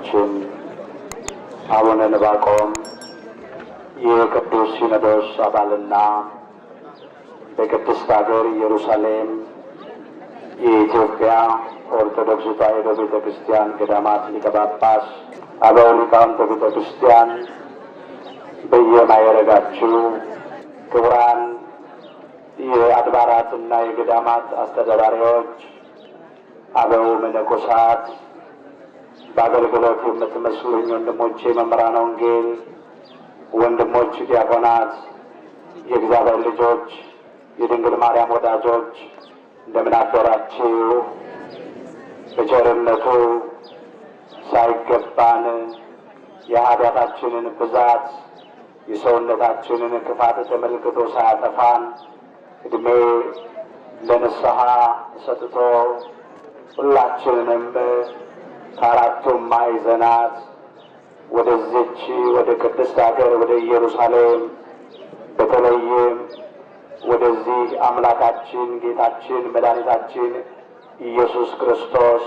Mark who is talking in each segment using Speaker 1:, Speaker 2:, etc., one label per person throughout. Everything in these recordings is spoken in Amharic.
Speaker 1: አባታችን አቡነ ዕንባቆም የቅዱስ ሲኖዶስ አባልና በቅድስት ሀገር ኢየሩሳሌም የኢትዮጵያ ኦርቶዶክስ ተዋሕዶ ቤተ ክርስቲያን ገዳማት ሊቀ ጳጳስ፣ አበው ሊቃውንተ ቤተ ክርስቲያን፣ በየማዕረጋችሁ ክቡራን የአድባራትና የገዳማት አስተዳዳሪዎች፣ አበው መነኮሳት፣ በአገልግሎት የምትመስሉኝ ወንድሞቼ መምህራነ ወንጌል፣ ወንድሞች ዲያቆናት፣ የእግዚአብሔር ልጆች፣ የድንግል ማርያም ወዳጆች እንደምን አደራችሁ? በቸርነቱ ሳይገባን የኃጢአታችንን ብዛት የሰውነታችንን ክፋት ተመልክቶ ሳያጠፋን ዕድሜ ለንስሐ ሰጥቶ ሁላችንንም ከአራቱም ማዕዘናት ወደዚች ወደ ቅድስት ሀገር ወደ ኢየሩሳሌም በተለይም ወደዚህ አምላካችን ጌታችን መድኃኒታችን ኢየሱስ ክርስቶስ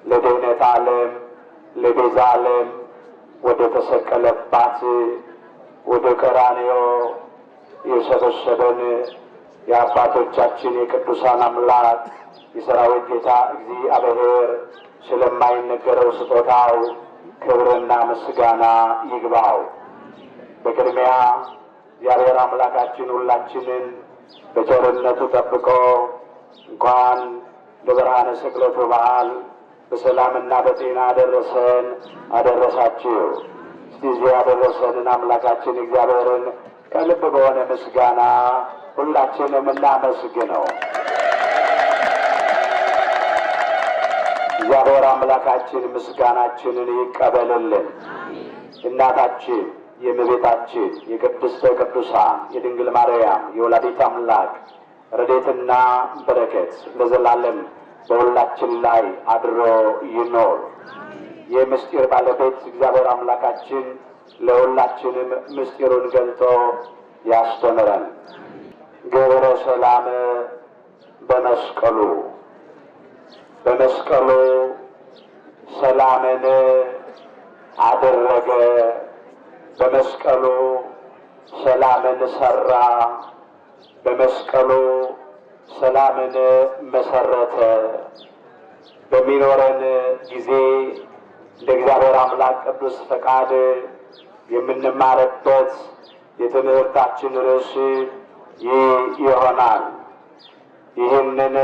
Speaker 1: ለድኅነት ዓለም ለቤዛ ዓለም ወደ ተሰቀለባት ወደ ቀራንዮ የሰበሰበን የአባቶቻችን የቅዱሳን አምላክ የሰራዊት ጌታ እግዚአብሔር ስለማይነገረው ስጦታው ክብርና ምስጋና ይግባው። በቅድሚያ እግዚአብሔር አምላካችን ሁላችንን በቸርነቱ ጠብቆ እንኳን ለብርሃነ ስቅለቱ በዓል በሰላምና በጤና አደረሰን አደረሳችሁ። እስቲ ያደረሰንን አምላካችን እግዚአብሔርን ከልብ በሆነ ምስጋና ሁላችንም እናመስግነው። እግዚአብሔር አምላካችን ምስጋናችንን ይቀበልልን። እናታችን የእመቤታችን የቅድስተ ቅዱሳን የድንግል ማርያም የወላዲተ አምላክ ረድኤትና በረከት ለዘላለም በሁላችን ላይ አድሮ ይኖር። የምስጢር ባለቤት እግዚአብሔር አምላካችን ለሁላችንም ምስጢሩን ገልጦ ያስተምረን። ገብረ ሰላም በመስቀሉ በመስቀሉ ሰላምን አደረገ። በመስቀሉ ሰላምን ሰራ። በመስቀሉ ሰላምን መሰረተ። በሚኖረን ጊዜ እንደ እግዚአብሔር አምላክ ቅዱስ ፈቃድ የምንማርበት የትምህርታችን ርዕስ ይህ ይሆናል። ይህንን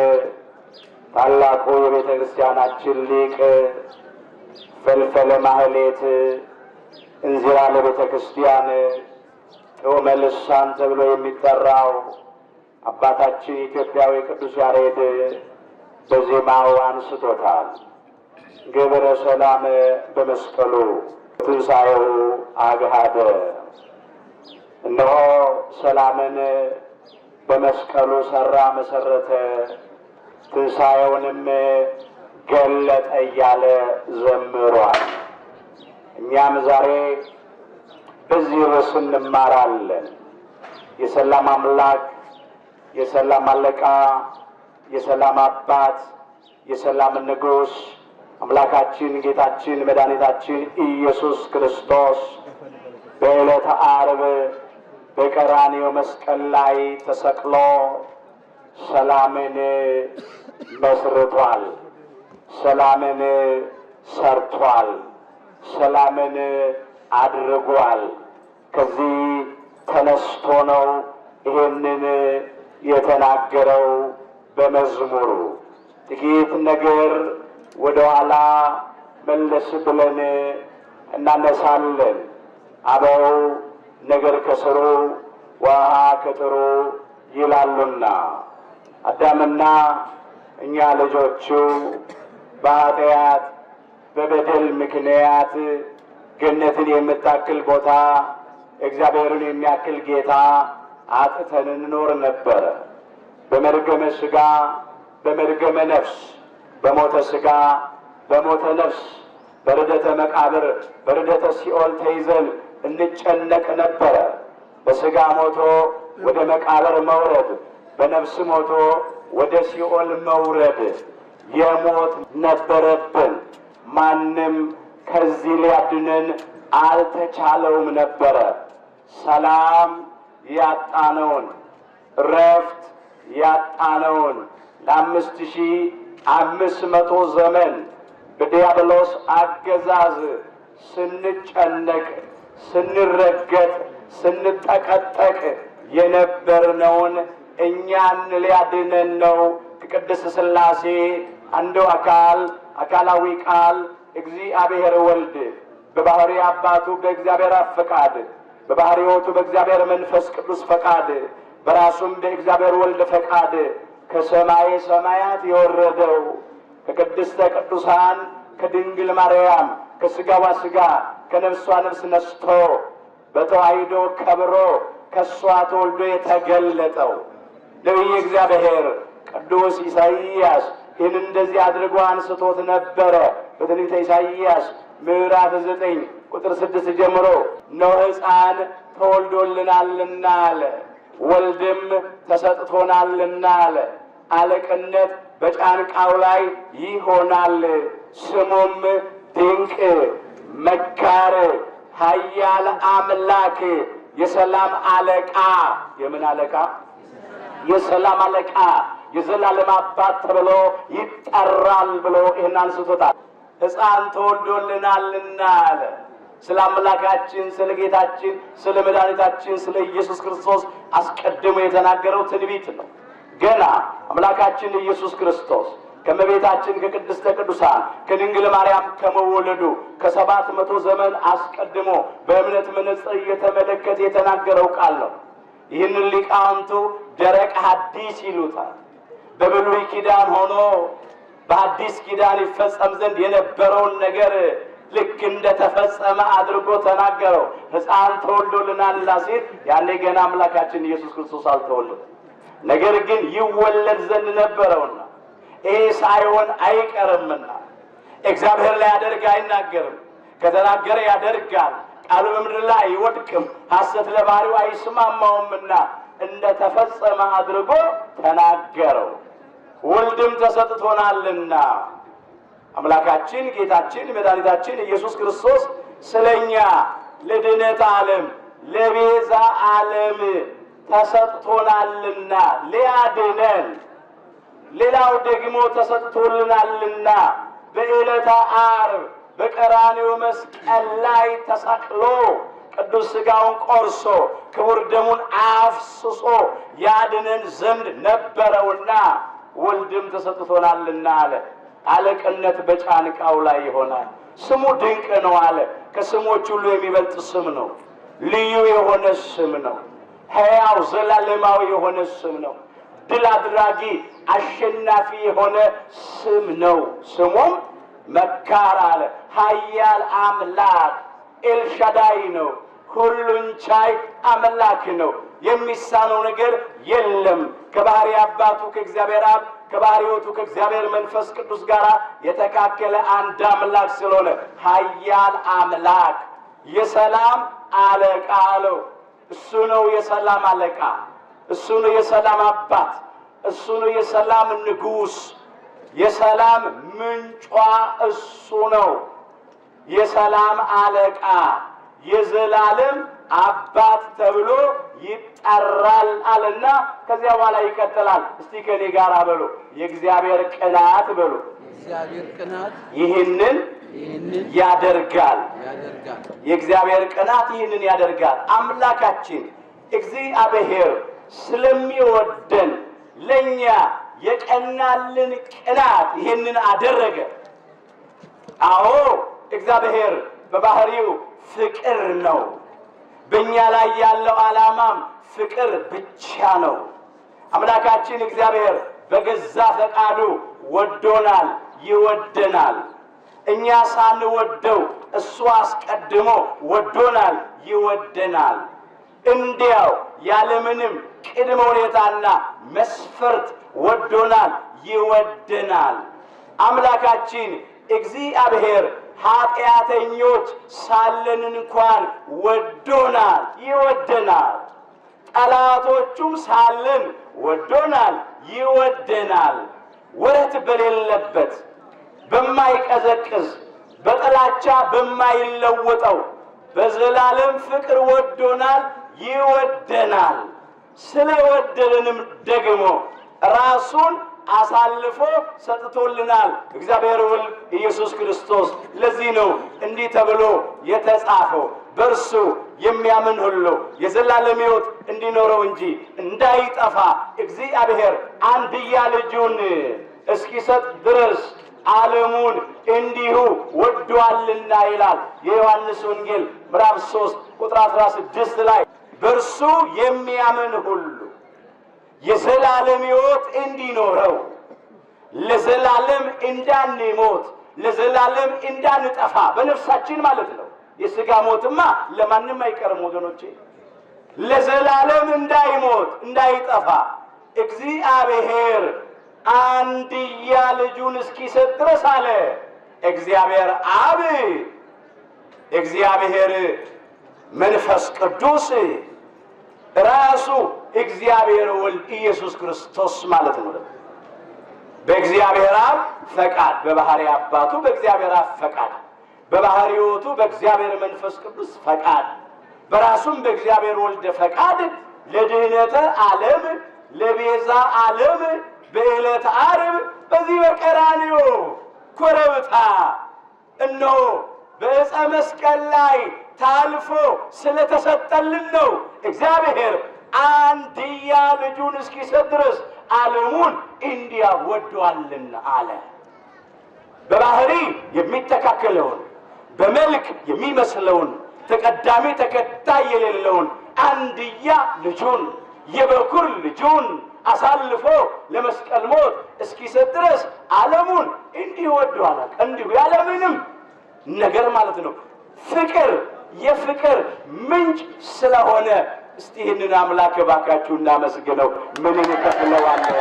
Speaker 1: ታላቁ የቤተ ክርስቲያናችን ሊቅ ፈልፈለ ማህሌት እንዚራ ለቤተ ክርስቲያን ጾመ ልሳን ተብሎ የሚጠራው አባታችን ኢትዮጵያዊ ቅዱስ ያሬድ በዜማው አንስቶታል። ገብረ ሰላም በመስቀሉ ትንሣኤው አግሃደ። እነሆ ሰላምን በመስቀሉ ሰራ፣ መሰረተ፣ ትንሣኤውንም ገለጠ እያለ ዘምሯል። እኛም ዛሬ በዚህ ርዕስ እንማራለን። የሰላም አምላክ፣ የሰላም አለቃ፣ የሰላም አባት፣ የሰላም ንጉሥ አምላካችን ጌታችን መድኃኒታችን ኢየሱስ ክርስቶስ በዕለተ ዓርብ በቀራንዮ መስቀል ላይ ተሰቅሎ ሰላምን መስርቷል፣ ሰላምን ሰርቷል፣ ሰላምን አድርጓል። ከዚህ ተነስቶ ነው ይሄንን የተናገረው በመዝሙሩ። ጥቂት ነገር ወደ ኋላ መለስ ብለን እናነሳለን። አበው ነገር ከስሩ ውሃ ከጥሩ ይላሉና አዳምና እኛ ልጆቹ በኃጢአት በበደል ምክንያት ገነትን የምታክል ቦታ እግዚአብሔርን የሚያክል ጌታ አጥተን እንኖር ነበረ። በመርገመ ሥጋ በመርገመ ነፍስ፣ በሞተ ሥጋ በሞተ ነፍስ፣ በርደተ መቃብር በርደተ ሲኦል ተይዘን እንጨነቅ ነበረ። በሥጋ ሞቶ ወደ መቃብር መውረድ፣ በነፍስ ሞቶ ወደ ሲኦል መውረድ የሞት ነበረብን። ማንም ከዚህ ሊያድነን አልተቻለውም ነበረ። ሰላም ያጣነውን፣ ረፍት ያጣነውን ለ5500 ዘመን በዲያብሎስ አገዛዝ ስንጨነቅ፣ ስንረገጥ፣ ስንጠቀጠቅ የነበርነውን እኛን ሊያድነን ነው ከቅድስት ሥላሴ አንዱ አካላዊ ቃል እግዚአብሔር ወልድ በባህሪ አባቱ በእግዚአብሔር አብ ፈቃድ፣ በባህሪ ሕይወቱ በእግዚአብሔር መንፈስ ቅዱስ ፈቃድ፣ በራሱም በእግዚአብሔር ወልድ ፈቃድ ከሰማይ ሰማያት የወረደው ከቅድስተ ቅዱሳን ከድንግል ማርያም ከሥጋዋ ሥጋ ከነፍሷ ነፍስ ነስቶ በተዋሕዶ ከብሮ ከእሷ ተወልዶ የተገለጠው ነቢየ እግዚአብሔር ቅዱስ ኢሳይያስ ይህን እንደዚህ አድርጎ አንስቶት ነበረ። በትንቢተ ኢሳይያስ ምዕራፍ 9 ቁጥር 6 ጀምሮ እነሆ ሕፃን ተወልዶልናልና አለ፣ ወልድም ተሰጥቶናልና አለ፣ አለቅነት በጫንቃው ላይ ይሆናል፣ ስሙም ድንቅ መካር፣ ኃያል አምላክ፣ የሰላም አለቃ። የምን አለቃ? የሰላም አለቃ፣ የዘላለም አባት ተብሎ ይጠራል ብሎ ይህን አንስቶታል። ሕፃን ተወልዶልናልና አለ። ስለ አምላካችን ስለ ጌታችን ስለ መድኃኒታችን ስለ ኢየሱስ ክርስቶስ አስቀድሞ የተናገረው ትንቢት ነው። ገና አምላካችን ኢየሱስ ክርስቶስ ከመቤታችን ከቅድስተ ቅዱሳን ከድንግል ማርያም ከመወለዱ ከ700 ዘመን አስቀድሞ በእምነት መነጽር እየተመለከተ የተናገረው ቃል ነው። ይህንን ሊቃውንቱ ደረቅ ሐዲስ ይሉታል። በብሉይ ኪዳን ሆኖ በአዲስ ኪዳን ይፈጸም ዘንድ የነበረውን ነገር ልክ እንደተፈጸመ አድርጎ ተናገረው። ሕፃን ተወልዶልናልና ሲል ያኔ ገና አምላካችን ኢየሱስ ክርስቶስ አልተወለደም። ነገር ግን ይወለድ ዘንድ ነበረውና ይሄ ሳይሆን አይቀርምና እግዚአብሔር ላይ ያደርግ አይናገርም፣ ከተናገረ ያደርጋል። ቃሉ በምድር ላይ አይወድቅም፣ ሐሰት ለባህሪው አይስማማውምና እንደተፈጸመ አድርጎ ተናገረው። ወልድም ተሰጥቶናልና አምላካችን ጌታችን መድኃኒታችን ኢየሱስ ክርስቶስ ስለኛ ለድነት ዓለም ለቤዛ ዓለም ተሰጥቶናልና ሊያድነን፣ ሌላው ደግሞ ተሰጥቶልናልና በዕለተ ዓርብ በቀራንዮ መስቀል ላይ ተሰቅሎ ቅዱስ ሥጋውን ቆርሶ ክቡር ደሙን አፍስሶ ያድነን ዘንድ ነበረውና ወልድም ተሰጥቶናልና አለ። አለቅነት በጫንቃው ላይ ይሆናል። ስሙ ድንቅ ነው አለ። ከስሞች ሁሉ የሚበልጥ ስም ነው። ልዩ የሆነ ስም ነው። ሕያው ዘላለማዊ የሆነ ስም ነው። ድል አድራጊ አሸናፊ የሆነ ስም ነው። ስሙም መካር አለ። ኃያል አምላክ ኤልሻዳይ ነው። ሁሉን ቻይ አምላክ ነው። የሚሳነው ነገር የለም። ከባህሪ አባቱ ከእግዚአብሔር አብ ከባህሪ ሕይወቱ ከእግዚአብሔር መንፈስ ቅዱስ ጋር የተካከለ አንድ አምላክ ስለሆነ ኃያል አምላክ የሰላም አለቃ አለው። እሱ ነው የሰላም አለቃ፣ እሱ ነው የሰላም አባት፣ እሱ ነው የሰላም ንጉሥ። የሰላም ምንጯ እሱ ነው። የሰላም አለቃ የዘላለም አባት ተብሎ ይጠራል አለና ከዚያ በኋላ ይቀጥላል። እስቲ ከኔ ጋር በሉ የእግዚአብሔር ቅናት በሉ።
Speaker 2: የእግዚአብሔር ቅናት
Speaker 1: ይህንን ያደርጋል። የእግዚአብሔር ቅናት ይህንን ያደርጋል። አምላካችን እግዚአብሔር ስለሚወደን ለኛ የቀናልን ቅናት ይህንን አደረገ። አዎ እግዚአብሔር በባህሪው ፍቅር ነው። በእኛ ላይ ያለው ዓላማም ፍቅር ብቻ ነው። አምላካችን እግዚአብሔር በገዛ ፈቃዱ ወዶናል፣ ይወደናል። እኛ ሳንወደው እሱ አስቀድሞ ወዶናል፣ ይወደናል። እንዲያው ያለምንም ቅድመ ሁኔታና መስፈርት ወዶናል፣ ይወደናል። አምላካችን እግዚአብሔር ኃጢአተኞች ሳለን እንኳን ወዶናል፣ ይወደናል። ጠላቶቹም ሳለን ወዶናል፣ ይወደናል። ወረት በሌለበት በማይቀዘቅዝ በጥላቻ በማይለወጠው በዘላለም ፍቅር ወዶናል፣ ይወደናል። ስለወደደንም ደግሞ ራሱን አሳልፎ ሰጥቶልናል እግዚአብሔር ወልድ ኢየሱስ ክርስቶስ። ለዚህ ነው እንዲህ ተብሎ የተጻፈው በእርሱ የሚያምን ሁሉ የዘላለም ሕይወት እንዲኖረው እንጂ እንዳይጠፋ እግዚአብሔር አንድያ ልጁን እስኪሰጥ ድረስ ዓለሙን እንዲሁ ወዷልና ይላል የዮሐንስ ወንጌል ምዕራፍ 3 ቁጥር 16 ላይ በእርሱ የሚያምን ሁሉ የዘላለም ሕይወት እንዲኖረው ለዘላለም እንዳንሞት ለዘላለም እንዳንጠፋ በነፍሳችን ማለት ነው። የሥጋ ሞትማ ለማንም አይቀርም ወገኖቼ። ለዘላለም እንዳይሞት እንዳይጠፋ እግዚአብሔር አንድያ ልጁን እስኪሰጥ ድረስ አለ እግዚአብሔር አብ፣ እግዚአብሔር መንፈስ ቅዱስ ራሱ እግዚአብሔር ወልድ ኢየሱስ ክርስቶስ ማለት ነው። በእግዚአብሔር አብ ፈቃድ በባህሪ አባቱ በእግዚአብሔር አብ ፈቃድ በባህሪ ሕይወቱ በእግዚአብሔር መንፈስ ቅዱስ ፈቃድ በራሱም በእግዚአብሔር ወልድ ፈቃድ ለድህነተ ዓለም ለቤዛ ዓለም በዕለተ ዓርብ በዚህ በቀራንዮ ኮረብታ እነሆ በዕፀ መስቀል ላይ ታልፎ ስለተሰጠልን ነው እግዚአብሔር አንድያ ልጁን እስኪሰጥ ድረስ ዓለሙን እንዲያ ወዷልና አለ። በባህሪ የሚተካከለውን በመልክ የሚመስለውን ተቀዳሚ ተከታይ የሌለውን አንድያ ልጁን የበኩር ልጁን አሳልፎ ለመስቀል ሞት እስኪሰጥ ድረስ ዓለሙን እንዲሁ ወዷል። እንዲሁ ያለምንም ነገር ማለት ነው። ፍቅር የፍቅር ምንጭ ስለሆነ እስቲ ይህንን አምላክ እባካችሁ እናመስግነው። ምን እንከፍለዋለን?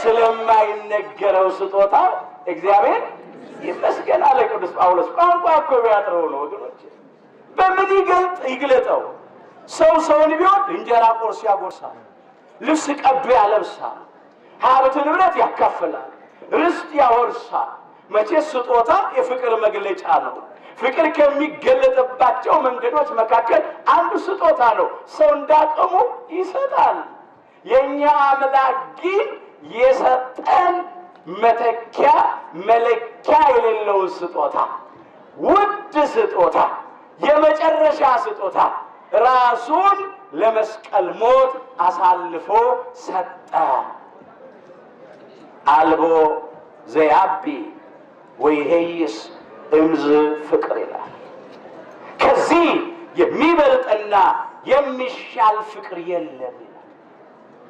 Speaker 1: ስለማይነገረው ስጦታ እግዚአብሔር ይመስገን አለ ቅዱስ ጳውሎስ። ቋንቋ እኮ ቢያጥረው ነው ወገኖች። በምን ይግለጠው? ሰው ሰውን ቢወድ እንጀራ ቆርሶ ያጎርሳል፣ ልብስ ቀዶ ያለብሳል፣ ሀብት ንብረት ያካፍላል፣ ርስት ያወርሳል። መቼ ስጦታ የፍቅር መግለጫ ነው። ፍቅር ከሚገለጥባቸው መንገዶች መካከል አንዱ ስጦታ ነው። ሰው እንዳቅሙ ይሰጣል። የኛ አምላክ ግን የሰጠን መተኪያ መለኪያ የሌለውን ስጦታ፣ ውድ ስጦታ፣ የመጨረሻ ስጦታ ራሱን ለመስቀል ሞት አሳልፎ ሰጠ። አልቦ ዘያቢ ወይሄይስ እምዝ ፍቅር ይላል። ከዚህ የሚበልጥና የሚሻል ፍቅር የለም።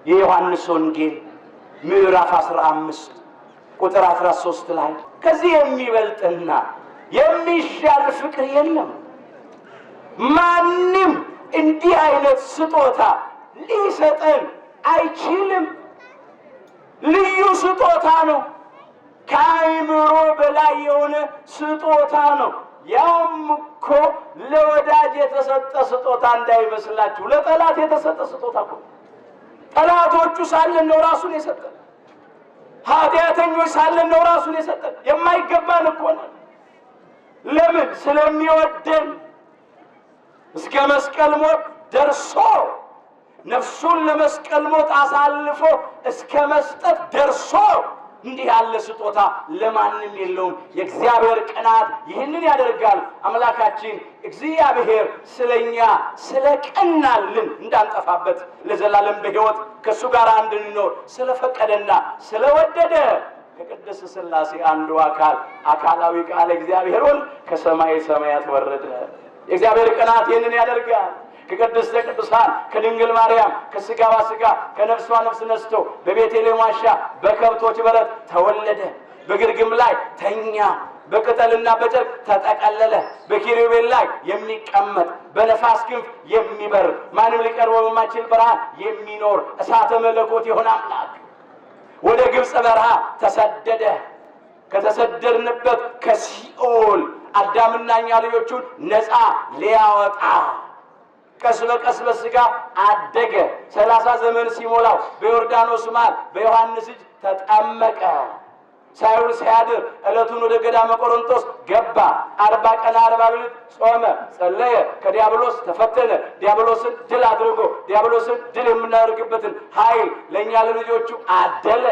Speaker 1: የዮሐንስ ወንጌል ምዕራፍ 15 ቁጥር 13 ላይ ከዚህ የሚበልጥና የሚሻል ፍቅር የለም። ማንም እንዲህ አይነት ስጦታ ሊሰጠን አይችልም። ልዩ ስጦታ ነው። ከአእምሮ በላይ የሆነ ስጦታ ነው። ያውም እኮ ለወዳጅ የተሰጠ ስጦታ እንዳይመስላችሁ፣ ለጠላት የተሰጠ ስጦታ እኮ። ጠላቶቹ ሳለን ነው ራሱን የሰጠን። ኃጢአተኞች ሳለን ነው ራሱን የሰጠን። የማይገባን እኮ ነው። ለምን? ስለሚወደን እስከ መስቀል ሞት ደርሶ ነፍሱን ለመስቀል ሞት አሳልፎ እስከ መስጠት ደርሶ እንዲህ ያለ ስጦታ ለማንም የለውም። የእግዚአብሔር ቅናት ይህንን ያደርጋል። አምላካችን እግዚአብሔር ስለኛ ስለቀናልን እንዳንጠፋበት ለዘላለም በሕይወት ከእሱ ጋር እንድንኖር ስለፈቀደና ስለወደደ ከቅድስት ሥላሴ አንዱ አካላዊ ቃል እግዚአብሔር ወልድ ከሰማይ ሰማያት ወረደ። የእግዚአብሔር ቅናት ይህንን ያደርጋል። ከቅድስተ ቅዱሳን ከድንግል ማርያም ከሥጋዋ ሥጋ ከነፍሷ ነፍስ ነስቶ በቤተልሔም ዋሻ በከብቶች በረት ተወለደ። በግርግም ላይ ተኛ፣ በቅጠልና በጨርቅ ተጠቀለለ። በኪሩቤል ላይ የሚቀመጥ በነፋስ ክንፍ የሚበር ማንም ሊቀርበው በማይችል ብርሃን የሚኖር እሳተ መለኮት የሆነ አምላክ ወደ ግብፅ በረሃ ተሰደደ። ከተሰደድንበት ከሲኦል አዳምና እኛ ልጆቹን ነፃ ሊያወጣ ቀስ በቀስ በሥጋ አደገ። 30 ዘመን ሲሞላው በዮርዳኖስ ማል በዮሐንስ እጅ ተጠመቀ። ሳይውል ሳያድር ዕለቱን ወደ ገዳመ ቆሮንቶስ ገባ። 40 ቀን 40 ሌሊት ጾመ፣ ጸለየ፣ ከዲያብሎስ ተፈተነ። ዲያብሎስን ድል አድርጎ ዲያብሎስን ድል የምናደርግበትን ኃይል ለእኛ ለልጆቹ አደለ።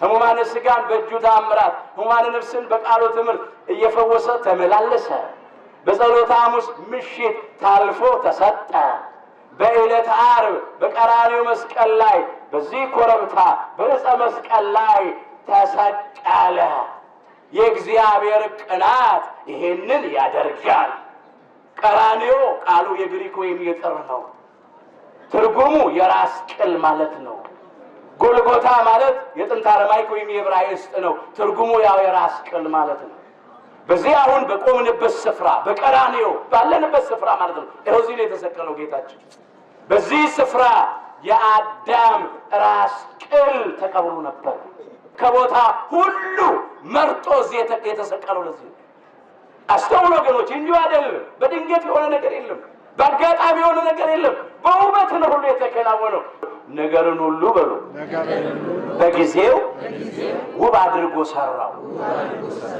Speaker 1: ሕሙማነ ሥጋን በእጁ ተአምራት፣ ሕሙማነ ነፍስን በቃሉ ትምህርት እየፈወሰ ተመላለሰ። በጸሎተ ሐሙስ ምሽት ታልፎ ተሰጠ። በዕለተ ዓርብ በቀራንዮ መስቀል ላይ በዚህ ኮረብታ በዕፀ መስቀል ላይ ተሰቀለ። የእግዚአብሔር ቅናት ይሄንን ያደርጋል። ቀራንዮ ቃሉ የግሪክ ወይም የጥር ነው። ትርጉሙ የራስ ቅል ማለት ነው። ጎልጎታ ማለት የጥንት አረማይክ ወይም የዕብራይስጥ ነው። ትርጉሙ ያው የራስ ቅል ማለት ነው። በዚህ አሁን በቆምንበት ስፍራ በቀራንዮ ባለንበት ስፍራ ማለት ነው። እዚህ ላይ የተሰቀለው ጌታችን በዚህ ስፍራ የአዳም ራስ ቅል ተቀብሮ ነበር። ከቦታ ሁሉ መርጦ እዚህ የተሰቀለው ለዚህ ነው። አስተውሉ ወገኖች፣ እንዲሁ አይደለም። በድንገት የሆነ ነገር የለም። በአጋጣሚ የሆነ ነገር የለም። በውበት ነው ሁሉ የተከናወነው። ነገርን ሁሉ በሉ በጊዜው ውብ አድርጎ ሰራው።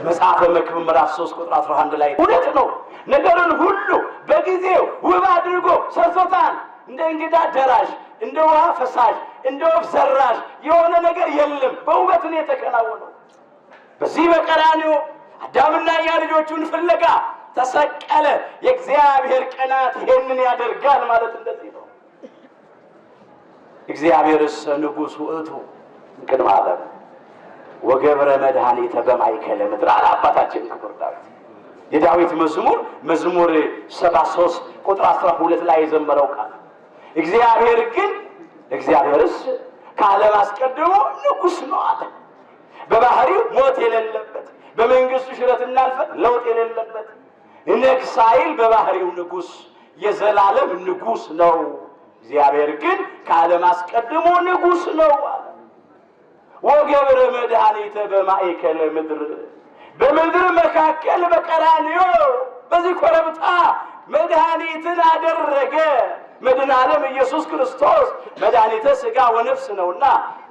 Speaker 1: መጽሐፈ መክብብ ምዕራፍ 3 ቁጥር 11 ላይ እውነት ነው። ነገርን ሁሉ በጊዜው ውብ አድርጎ ሰርቶታል። እንደ እንግዳ ደራሽ፣ እንደ ውሃ ፈሳሽ፣ እንደ ወፍ ዘራሽ የሆነ ነገር የለም። በውበት ነው የተከናወነው። በዚህ በቀራንዮ አዳምና እኛ ልጆቹን ፍለጋ ተሰቀለ። የእግዚአብሔር ቅናት ይሄንን ያደርጋል ማለት እንደዚህ ነው። እግዚአብሔርስ ንጉሥ ውእቱ ቅድመ ዓለም ወገብረ መድኃኒተ በማእከለ ምድር አለ አባታችን ክቡር ዳዊት። የዳዊት መዝሙር 73 ቁጥር 12 ላይ የዘመረው ቃል እግዚአብሔርስ ከዓለም አስቀድሞ ንጉሥ ነው አለ። በባህሪው ሞት የሌለበት፣ በመንግስቱ ሽረትና እልፈት ለውጥ የሌለበት ነግሣይል በባህሪው ንጉሥ የዘላለም ንጉሥ ነው። እግዚአብሔር ግን ከዓለም አስቀድሞ ንጉሥ ነው አለ። ወገብረ መድኃኒተ በማእከለ ምድር በምድር መካከል በቀራንዮ በዚህ ኮረብታ መድኃኒትን አደረገ። መድኃኔ ዓለም ኢየሱስ ክርስቶስ መድኃኒተ ሥጋ ወነፍስ ነውና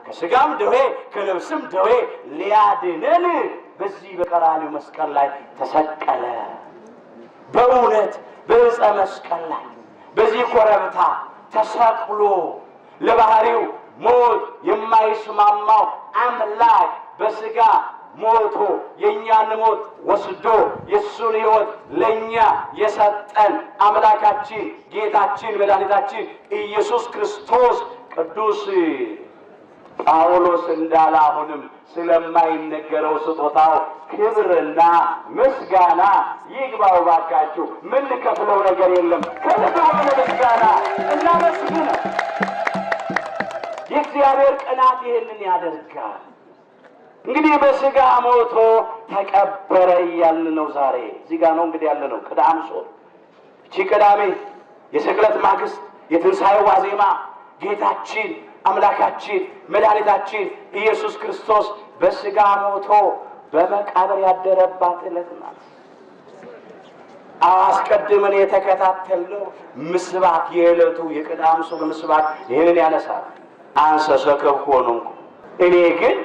Speaker 1: ከሥጋም ደዌ ከነፍስም ደዌ ሊያድነን በዚህ በቀራንዮ መስቀል ላይ ተሰቀለ። በእውነት በዕፀ መስቀል ላይ በዚህ ኮረብታ ተሰቅሎ ለባህሪው ሞት የማይስማማው አምላክ በሥጋ ሞቶ የእኛን ሞት ወስዶ የእሱን ሕይወት ለእኛ የሰጠን አምላካችን ጌታችን መድኃኒታችን ኢየሱስ ክርስቶስ ቅዱስ ጳውሎስ እንዳለ አሁንም ስለማይነገረው ስጦታው ክብርና ምስጋና ይግባው። ባካችሁ ምን ከፍለው ነገር የለም። ከልብ ምስጋና እናመስግን። የእግዚአብሔር ቅናት ይህንን ያደርጋል። እንግዲህ በሥጋ ሞቶ ተቀበረ እያልን ነው። ዛሬ እዚህ ጋር ነው እንግዲህ ያለ ነው። ቅዳም ጾም እቺ ቅዳሜ የስቅለት ማግስት የትንሣኤው ዋዜማ ጌታችን አምላካችን መድኃኒታችን ኢየሱስ ክርስቶስ በሥጋ ሞቶ በመቃብር ያደረባት ዕለት ናት። አስቀድመን የተከታተልነው ምስባክ የዕለቱ የቅዳም ጾም ምስባክ ይህንን ያነሳል። አንሰ ሰከብኩ ሆንኩ እኔ ግን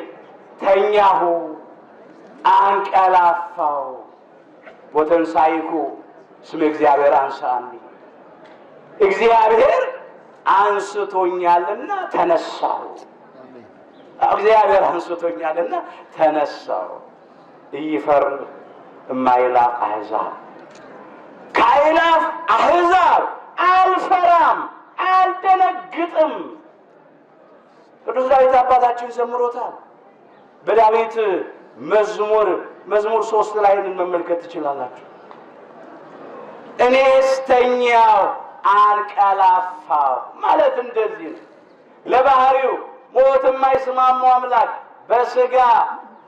Speaker 1: ተኛሁ አንቀላፋው ወተንሣኢኩ ስመ እግዚአብሔር አንሣኒ። እግዚአብሔር አንስቶኛልና ተነሳሁ። እግዚአብሔር አንስቶኛልና ተነሳሁ። ኢይፈር እማይላፍ አሕዛብ ከአእላፍ አሕዛብ አልፈራም አልደነግጥም። ቅዱስ ዳዊት አባታችን ዘምሮታል። በዳዊት መዝሙር 3 ላይ መመልከት ትችላላችሁ። እኔስ ተኛው አንቀላፋው ማለት እንደዚህ ነው። ለባህሪው ሞት የማይስማማው አምላክ በሥጋ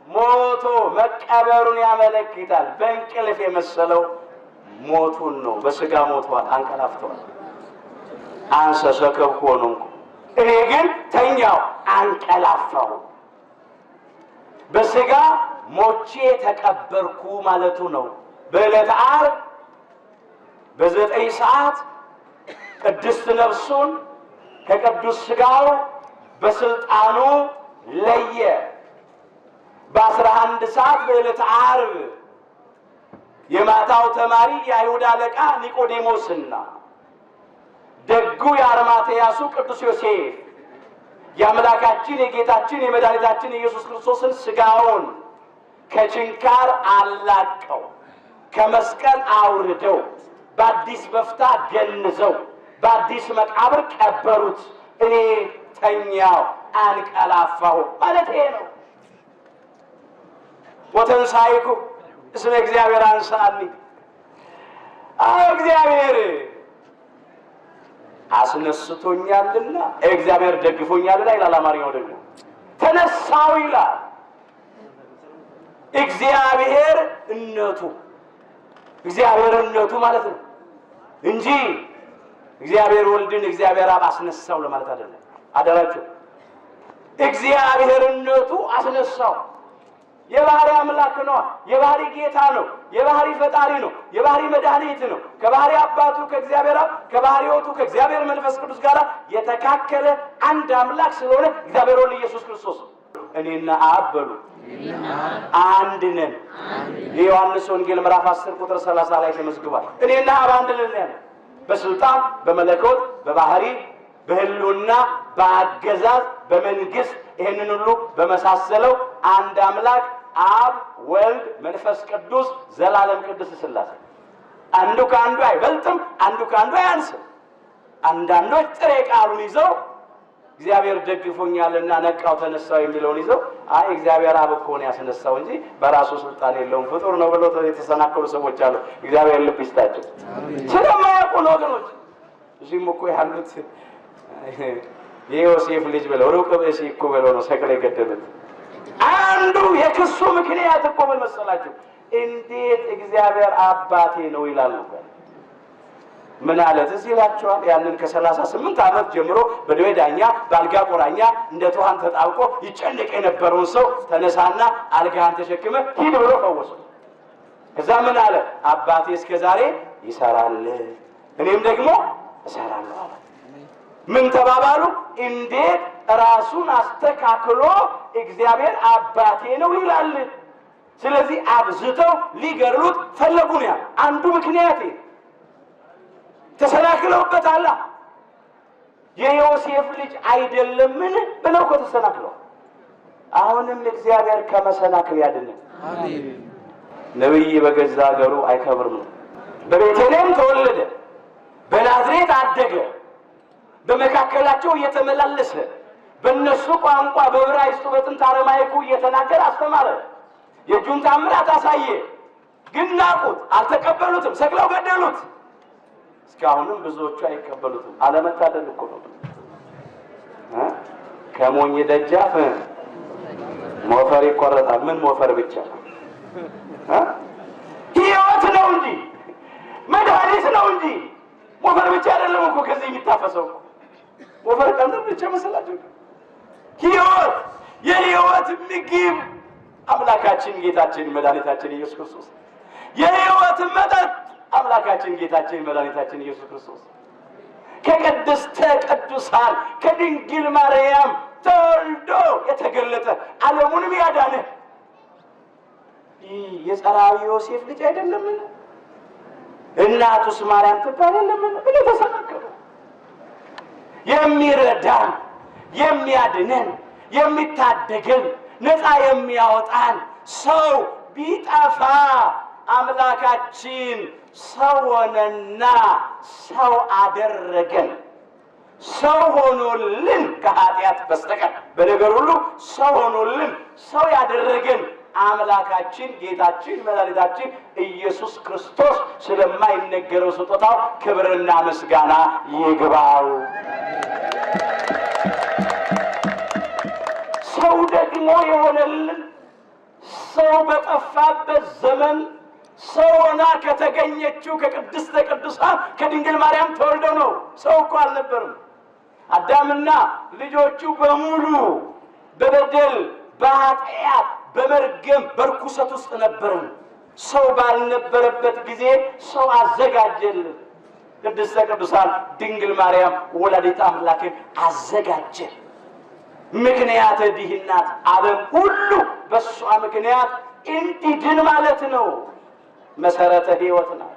Speaker 1: ሞቶ መቀበሩን ያመለክታል። በእንቅልፍ የመሰለው ሞቱን ነው። በሥጋ ሞቷል፣ አንቀላፍቷል። አንሰ ሰከብኩ ሆንኩ እኔ ግን ተኛው አንቀላፋው። በሥጋ ሞቼ ተቀበርኩ ማለቱ ነው። በዕለተ ዓርብ በ9 ሰዓት ቅድስት ነፍሱን ከቅዱስ ሥጋው በስልጣኑ ለየ። በ11 ሰዓት በዕለተ ዓርብ የማታው ተማሪ የአይሁድ አለቃ ኒቆዲሞስና ደጉ የአርማትያሱ ቅዱስ ዮሴፍ የአምላካችን የጌታችን የመድኃኒታችን የኢየሱስ ክርስቶስን ሥጋውን ከችንካር አላቀው ከመስቀል አውርደው በአዲስ በፍታ ገንዘው በአዲስ መቃብር ቀበሩት። እኔ ተኛው አንቀላፋሁ ማለት ይሄ ነው። ወተንሳይኩ እስመ እግዚአብሔር አንሳኒ፣ እግዚአብሔር አስነስቶኛልና እግዚአብሔር ደግፎኛልና ይላል አማርኛው ደግሞ ተነሳው ይላል። እግዚአብሔርነቱ ማለት ነው እንጂ እግዚአብሔር ወልድን እግዚአብሔር አብ አስነሳው ለማለት አይደለም። አደራችሁ እግዚአብሔርነቱ አስነሳው። የባህሪ አምላክ ነው፣ የባህሪ ጌታ ነው፣ የባህሪ ፈጣሪ ነው፣ የባህሪ መድኃኒት ነው። ከባህሪ አባቱ ከእግዚአብሔር አብ ከባህሪ ሕይወቱ ከእግዚአብሔር መንፈስ ቅዱስ ጋር የተካከለ አንድ አምላክ ስለሆነ እግዚአብሔር ወልድ ኢየሱስ ክርስቶስ እኔና አብ በሉ አንድ ነን። የዮሐንስ ወንጌል ምዕራፍ 10 ቁጥር 30 ላይ ተመዝግቧል። እኔና አብ አንድ ነን ያለ በስልጣን በመለኮት በባህሪ በህልውና በአገዛዝ በመንግስት ይሄንን ሁሉ በመሳሰለው አንድ አምላክ አብ ወልድ መንፈስ ቅዱስ ዘላለም ቅዱስ ሥላሴ አንዱ ከአንዱ አይበልጥም፣ አንዱ ከአንዱ አያንስም። አንዳንዶች ጥሬ ቃሉን ይዘው እግዚአብሔር ደግፎኛልና ነቃው ተነሳው የሚለውን ይዘው አይ እግዚአብሔር አብ እኮ ነው ያስነሳው እንጂ በራሱ ስልጣን የለውም ፍጡር ነው ብለው የተሰናከሉ ሰዎች አሉ። እግዚአብሔር ልብ ይስጣቸው። ስለማያውቁ ነው ወገኖች። እዚህም እኮ ያሉት የዮሴፍ ልጅ ብለው ሩቅ ብእሲ እኮ ብለው ነው ሰቅለው የገደሉት። አንዱ የክሱ ምክንያት እኮ ምን መሰላችሁ? እንዴት እግዚአብሔር አባቴ ነው ይላል ነበር። ምን አለ እዚህ ይላችኋል። ያንን ከ38 ዓመት ጀምሮ በደዌ ዳኛ በአልጋ ቁራኛ እንደ ትኋን ተጣብቆ ይጨነቅ የነበረውን ሰው ተነሳና አልጋህን ተሸክመ ሂድ ብሎ ፈወሰው። ከዛ ምን አለ? አባቴ እስከ ዛሬ ይሰራል እኔም ደግሞ እሰራለሁ አለ። ምን ተባባሉ? እንዴት ራሱን አስተካክሎ እግዚአብሔር አባቴ ነው ይላል። ስለዚህ አብዝተው ሊገርሉት ፈለጉ ነው ያለው። አንዱ ምክንያት ተሰናክለውበታል። የዮሴፍ ልጅ አይደለምን ብለው ከተሰናክለው አሁንም እግዚአብሔር ከመሰናክል ያድነን። አሜን። ነብይ በገዛ ሀገሩ አይከብርም። በቤተልሔም ተወለደ፣ በናዝሬት አደገ፣ በመካከላቸው እየተመላለሰ በእነሱ ቋንቋ በዕብራይስጡ በጥንት አረማይኩ እየተናገረ አስተማረ። የእጁን ታምራት አሳየ። ግን ናቁት፣ አልተቀበሉትም፣ ሰቅለው ገደሉት። እስካሁንም ብዙዎቹ አይቀበሉትም። አለመታደል እኮ ነው። ከሞኝ ደጃፍ ሞፈር ይቆረጣል። ምን ሞፈር ብቻ ሕይወት ነው እንጂ መድኃኒት ነው እንጂ ሞፈር ብቻ አይደለም እኮ ከዚህ የሚታፈሰው ሞፈር ቀንጥር ብቻ መሰላችሁ? ሕይወት የሕይወት ምግብ አምላካችን ጌታችን መድኃኒታችን ኢየሱስ ክርስቶስ የሕይወት መጠጥ አምላካችን ጌታችን መድኃኒታችን ኢየሱስ ክርስቶስ ከቅድስተ ቅዱሳን ከድንግል ማርያም ተወልዶ የተገለጠ ዓለሙንም ያዳነ የጸራቢ ዮሴፍ ልጅ አይደለምን? እናቱስ ማርያም ትባል የለምን? ብለው ተሰናከሉ። የሚረዳን የሚያድነን የሚታደገን ነፃ የሚያወጣን ሰው ቢጠፋ አምላካችን ሰው ሆነና ሰው አደረገን። ሰው ሆኖልን ከኃጢአት በስተቀር በነገር ሁሉ ሰው ሆኖልን ሰው ያደረገን አምላካችን ጌታችን መድኃኒታችን ኢየሱስ ክርስቶስ ስለማይነገረው ስጦታው ክብርና ምስጋና ይግባው። ሰው ደግሞ የሆነልን ሰው በጠፋበት ዘመን ሰው ሆና ከተገኘችው ከቅድስተ ቅዱሳን ከድንግል ማርያም ተወልደው ነው። ሰው እኮ አልነበርም። አዳምና ልጆቹ በሙሉ በበደል በኃጢአት በመርገም በርኩሰት ውስጥ ነበርን። ሰው ባልነበረበት ጊዜ ሰው አዘጋጀልን። ቅድስተ ቅዱሳን ድንግል ማርያም ወላዲተ አምላክን አዘጋጀ። ምክንያት ድህናት ዓለም ሁሉ በሷ ምክንያት እንዲድን ማለት ነው። መሰረተ ሕይወት ናት።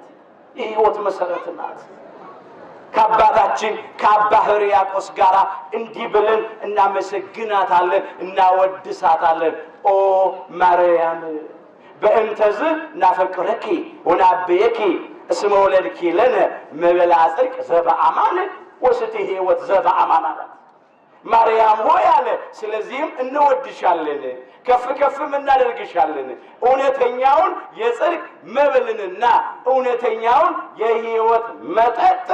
Speaker 1: የሕይወት መሰረት ናት። ከአባታችን ከአባ ሕርያቆስ ጋር እንዲህ ብለን እናመሰግናታለን፣ እናወድሳታለን። ኦ ማርያም በእንተዝ ናፈቅረኪ ወናብየኪ እስመ ወለድኪ ለነ መበላ ጽድቅ ዘበአማን ወስቲ ሕይወት ዘበአማን አላት። ማርያም ሆይ አለ፣ ስለዚህም እንወድሻለን፣ ከፍ ከፍም እናደርግሻለን። እውነተኛውን የጽድቅ መብልንና እውነተኛውን የሕይወት መጠጥ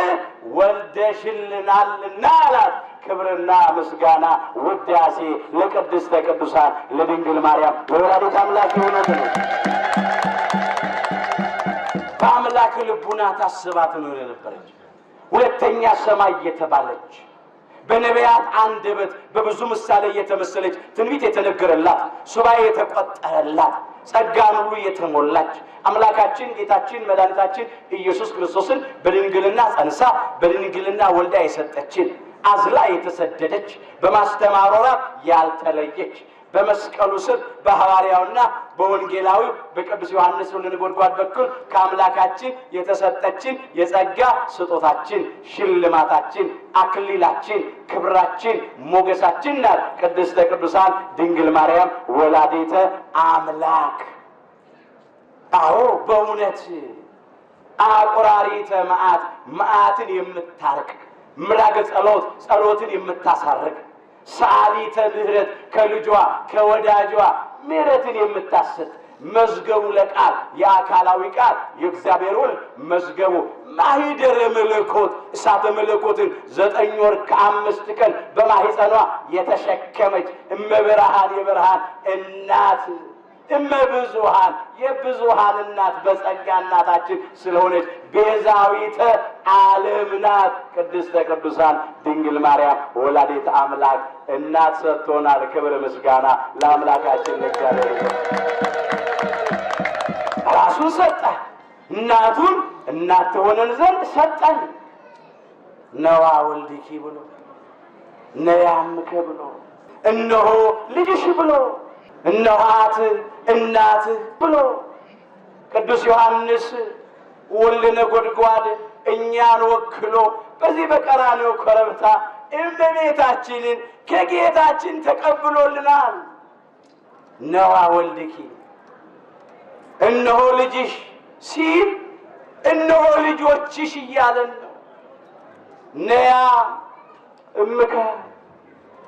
Speaker 1: ወልደሽልናልና አላት። ክብርና ምስጋና ውዳሴ ለቅድስተ ቅዱሳን ለድንግል ማርያም ለወላዲተ አምላክ ይሁን። በአምላክ ልቡና ታስባ ትኖር የነበረች ሁለተኛ ሰማይ የተባለች በነቢያት አንደበት በብዙ ምሳሌ የተመሰለች ትንቢት የተነገረላት ሱባኤ የተቆጠረላት ጸጋን ሁሉ የተሞላች አምላካችን ጌታችን መድኃኒታችን ኢየሱስ ክርስቶስን በድንግልና ጸንሳ በድንግልና ወልዳ የሰጠችን አዝላ የተሰደደች በማስተማሯ ያልተለየች በመስቀሉ ስር በሐዋርያውና በወንጌላዊው በቅዱስ ዮሐንስ ወንጌላዊ በኩል ከአምላካችን የተሰጠችን የጸጋ ስጦታችን ሽልማታችን አክሊላችን ክብራችን ሞገሳችን ናት ቅድስተ ቅዱሳን ድንግል ማርያም ወላዲተ አምላክ። አዎ በእውነት አቁራሪተ መዓት መዓትን የምታርቅ ምራገ ጸሎትን የምታሳርቅ ሰዓሊተ ምህረት ከልጇ ከወዳጇ ምህረትን የምታሰጥ መዝገቡ ለቃል የአካላዊ ቃል የእግዚአብሔር ወልድ መዝገቡ ማኅደረ መለኮት እሳተ መለኮትን 9 ወር ከ5 ቀን በማኅፀኗ የተሸከመች እመብርሃን የብርሃን እናት እመብዙሃን የብዙሃን እናት በጸጋ እናታችን ስለሆነች ቤዛዊተ ዓለም ናት ቅድስተ ቅዱሳን ድንግል ማርያም ወላዲተ አምላክ እናት ሰጥቶናል። ክብር ምስጋና ለአምላካችን ለእግዚአብሔር ይሁን። ራሱን ሰጠ፣ እናቱን እናት ትሆነን ዘንድ ሰጠን። ነዋ ወልድኪ ብሎ ነያምከ ብሎ እነሆ ልጅሽ ብሎ እነኋት እናትህ ብሎ ቅዱስ ዮሐንስ ወልደ ነጎድጓድ እኛን ወክሎ በዚህ በቀራንዮ ኮረብታ እመቤታችንን ከጌታችን ተቀብሎልናል። ነዋ ወልድኪ እነሆ ልጅሽ ሲል እነሆ ልጆችሽ እያለን ነው። ነያ እምከ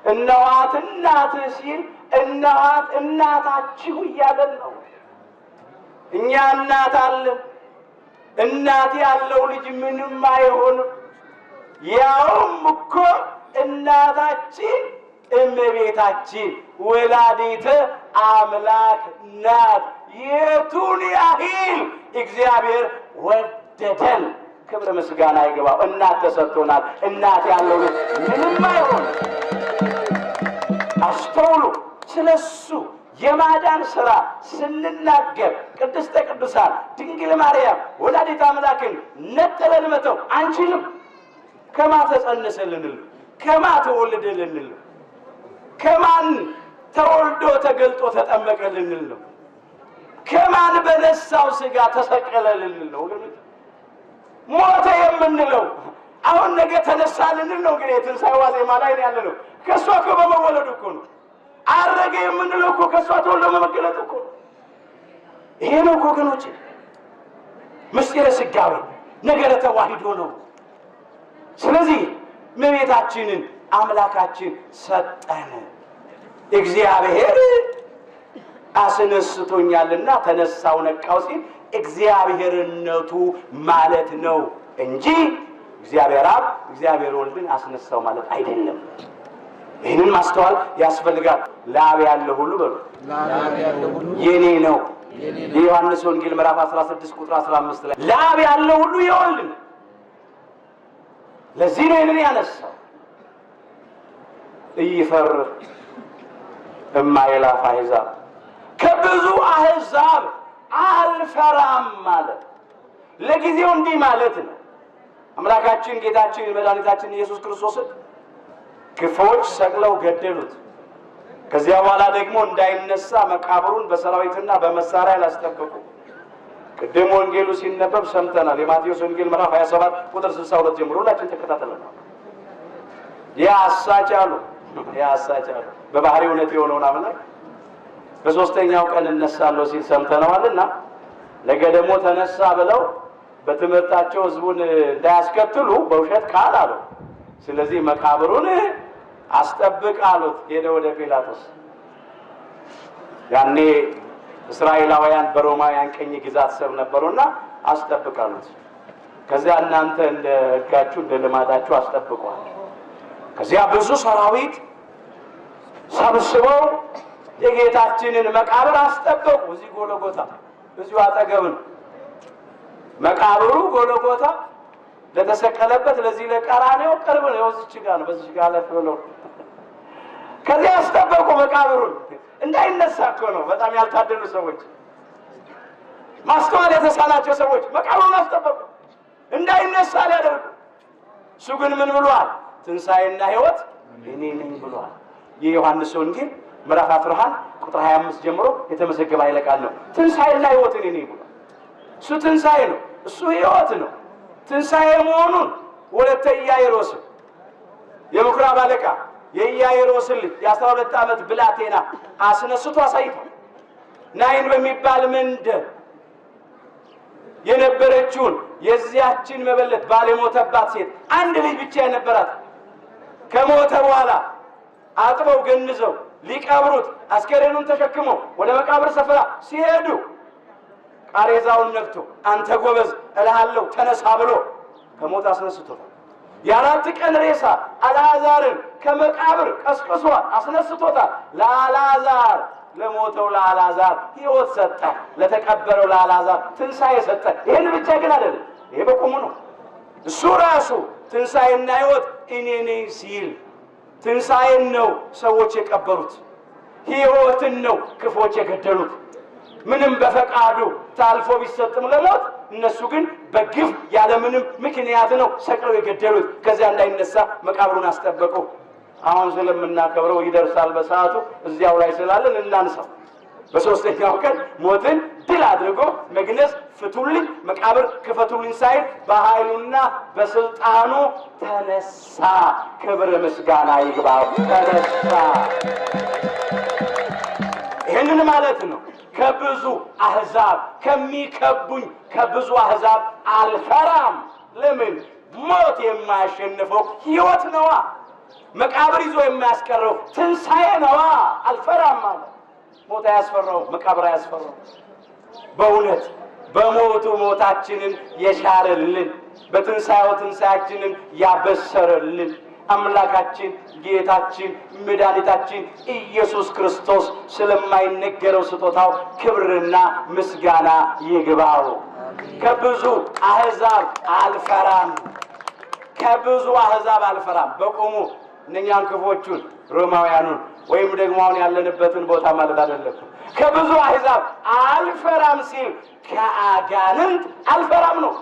Speaker 1: እነኋት እናትህ ሲል እናት እናታችሁ እያለን ነው። እኛ እናት አለን። እናት ያለው ልጅ ምንም አይሆንም። ያውም እኮ እናታችን እመቤታችን ወላዲተ አምላክ ናት። የቱን ያህል እግዚአብሔር ወደደን። ክብር ምስጋና ይገባው። እናት ተሰጥቶናል። እናት ያለው ልጅ ምንም አይሆንም። አስተውሉ። ስለሱ የማዳን ሥራ ስንናገር ቅድስተ ቅዱሳን ድንግል ማርያም ወላዲተ አምላክን ነጥለን መተው አንችልም። ከማ ተጸነሰልንል፣ ከማ ተወለደልንል፣ ከማን ተወልዶ ተገልጦ ተጠመቀልንል ነው፣ ከማን በነሳው ሥጋ ተሰቀለልንል ነው። ሞተ የምንለው አሁን ነገ ተነሳልንል ነው። እንግዲህ የትንሣኤ ዋዜማ ላይ ነው ያለነው። ከእሷ እኮ በመወለዱ እኮ ነው። አረገ የምንለው እኮ ከእሷ ተወልዶ በመገለጡ እኮ ነው። ይሄ ነው እኮ ወገኖቼ ምስጢረ ሥጋዌ ነገረ ተዋሂዶ ነው። ስለዚህ እመቤታችንን አምላካችን ሰጠን። እግዚአብሔር አስነስቶኛልና ተነሳው ነቃው ሲል እግዚአብሔርነቱ ማለት ነው እንጂ እግዚአብሔር አብ እግዚአብሔር ወልድን አስነሳው ማለት አይደለም። ይህንን ማስተዋል ያስፈልጋል። ለአብ ያለው ሁሉ በሉ የኔ ነው። የዮሐንስ ወንጌል ምዕራፍ 16 ቁጥር 15 ላይ ለአብ ያለው ሁሉ የወልድ ነው። ለዚህ ነው ይህንን ያነሳው። እይፈርህ እማይላፍ አሕዛብ ከብዙ አሕዛብ አልፈራም ማለት ለጊዜው እንዲህ ማለት ነው። አምላካችን ጌታችን መድኃኒታችን ኢየሱስ ክርስቶስን ክፉዎች ሰቅለው ገደሉት። ከዚያ በኋላ ደግሞ እንዳይነሳ መቃብሩን በሰራዊትና በመሳሪያ ላስጠበቁ። ቅድም ወንጌሉ ሲነበብ ሰምተናል። የማቴዎስ ወንጌል ምዕራፍ 27 ቁጥር 62 ጀምሮ ሁላችን ተከታተለናል። ያሳቻሉ በባህሪ እውነት የሆነውን አምላክ በሶስተኛው ቀን እነሳለሁ ሲል ሰምተናልና ነገ ደግሞ ተነሳ ብለው በትምህርታቸው ህዝቡን እንዳያስከትሉ በውሸት ቃል አሉ። ስለዚህ መቃብሩን አስጠብቅ አሉት። ሄደ ወደ ጲላጦስ። ያኔ እስራኤላውያን በሮማውያን ቀኝ ግዛት ስር ነበሩና አስጠብቅ አሉት። ከዚያ እናንተ እንደ ሕጋችሁ እንደ ልማዳችሁ አስጠብቋል። ከዚያ ብዙ ሰራዊት ሰብስበው የጌታችንን መቃብር አስጠበቁ። እዚህ ጎልጎታ እዚሁ አጠገብ ነው መቃብሩ። ጎልጎታ ለተሰቀለበት ለዚህ ለቀራንዮ ቅርብ ነው። እዚች ጋር ነው፣ በዚህ ጋር አለፍ ብለው ከዚያ አስጠበቁ መቃብሩን። እንዳይነሳ እኮ ነው። በጣም ያልታደሉ ሰዎች፣ ማስተዋል የተሳናቸው ሰዎች መቃብሩን አስጠበቁ እንዳይነሳ ሊያደርጉ። እሱ ግን ምን ብሏል? ትንሣኤና ሕይወት እኔ ነኝ ብሏል። የዮሐንስ ወንጌል ምዕራፍ 11 ቁጥር 25 ጀምሮ የተመዘገበ ኃይለ ቃል ነው። ትንሣኤና ሕይወት እኔ ነኝ ብሏል። እሱ ትንሣኤ ነው፣ እሱ ሕይወት ነው። ትንሣኤ መሆኑን ወለተ ኢያኢሮስ የምኩራብ አለቃ የኢያኢሮስን ልጅ የ12 ዓመት ብላቴና አስነስቶ አሳይቷል። ናይን በሚባል መንደር የነበረችውን የዚያችን መበለት ባል የሞተባት ሴት አንድ ልጅ ብቻ የነበራት ከሞተ በኋላ አጥበው ገንዘው ሊቀብሩት አስከሬኑን ተሸክመው ወደ መቃብር ስፍራ ሲሄዱ ቃሬዛውን ነክቶ አንተ ጎበዝ እልሃለሁ ተነሳ ብሎ ከሞት አስነስቶታል። የአራት ቀን ሬሳ አልዓዛርን ከመቃብር ቀስቅሷል፣ አስነስቶታል። ለአልዓዛር ለሞተው ለአልዓዛር ሕይወት ሰጠ፣ ለተቀበረው ለአልዓዛር ትንሣኤ ሰጠ። ይህን ብቻ ግን አይደለም፣ ይሄ በቁሙ ነው። እሱ ራሱ ትንሣኤና ሕይወት እኔ ነኝ ሲል ትንሣኤን ነው ሰዎች የቀበሩት፣ ሕይወትን ነው ክፎች የገደሉት። ምንም በፈቃዱ ታልፎ ቢሰጥም ለሞት እነሱ ግን በግፍ ያለምንም ምክንያት ነው ሰቅለው የገደሉት። ከዚያ እንዳይነሳ መቃብሩን አስጠበቁ። አሁን ስለምናከብረው ይደርሳል በሰዓቱ እዚያው ላይ ስላለን እናንሳው። በሶስተኛው ቀን ሞትን ድል አድርጎ መግነዝ ፍቱልኝ መቃብር ክፈቱልኝ ሳይል በኃይሉና በስልጣኑ ተነሳ። ክብር ምስጋና ይግባው። ተነሳ። ይህንን ማለት ነው ከብዙ አሕዛብ ከሚከቡኝ ከብዙ አሕዛብ አልፈራም። ለምን? ሞት የማያሸንፈው ሕይወት ነዋ። መቃብር ይዞ የማያስቀረው ትንሣኤ ነዋ። አልፈራም ማለት ሞት አያስፈራው፣ መቃብር አያስፈራው። በእውነት በሞቱ ሞታችንን የሻረልን፣ በትንሣኤው ትንሣኤያችንን ያበሰረልን አምላካችን ጌታችን መድኃኒታችን ኢየሱስ ክርስቶስ ስለማይነገረው ስጦታው ክብርና ምስጋና ይግባው። ከብዙ አሕዛብ አልፈራም፣ ከብዙ አሕዛብ አልፈራም። በቆሙ እነኛን ክፎቹን ሮማውያኑን ወይም ደግሞ አሁን ያለንበትን ቦታ ማለት አይደለም። ከብዙ አሕዛብ አልፈራም ሲል ከአጋንንት አልፈራም ነው።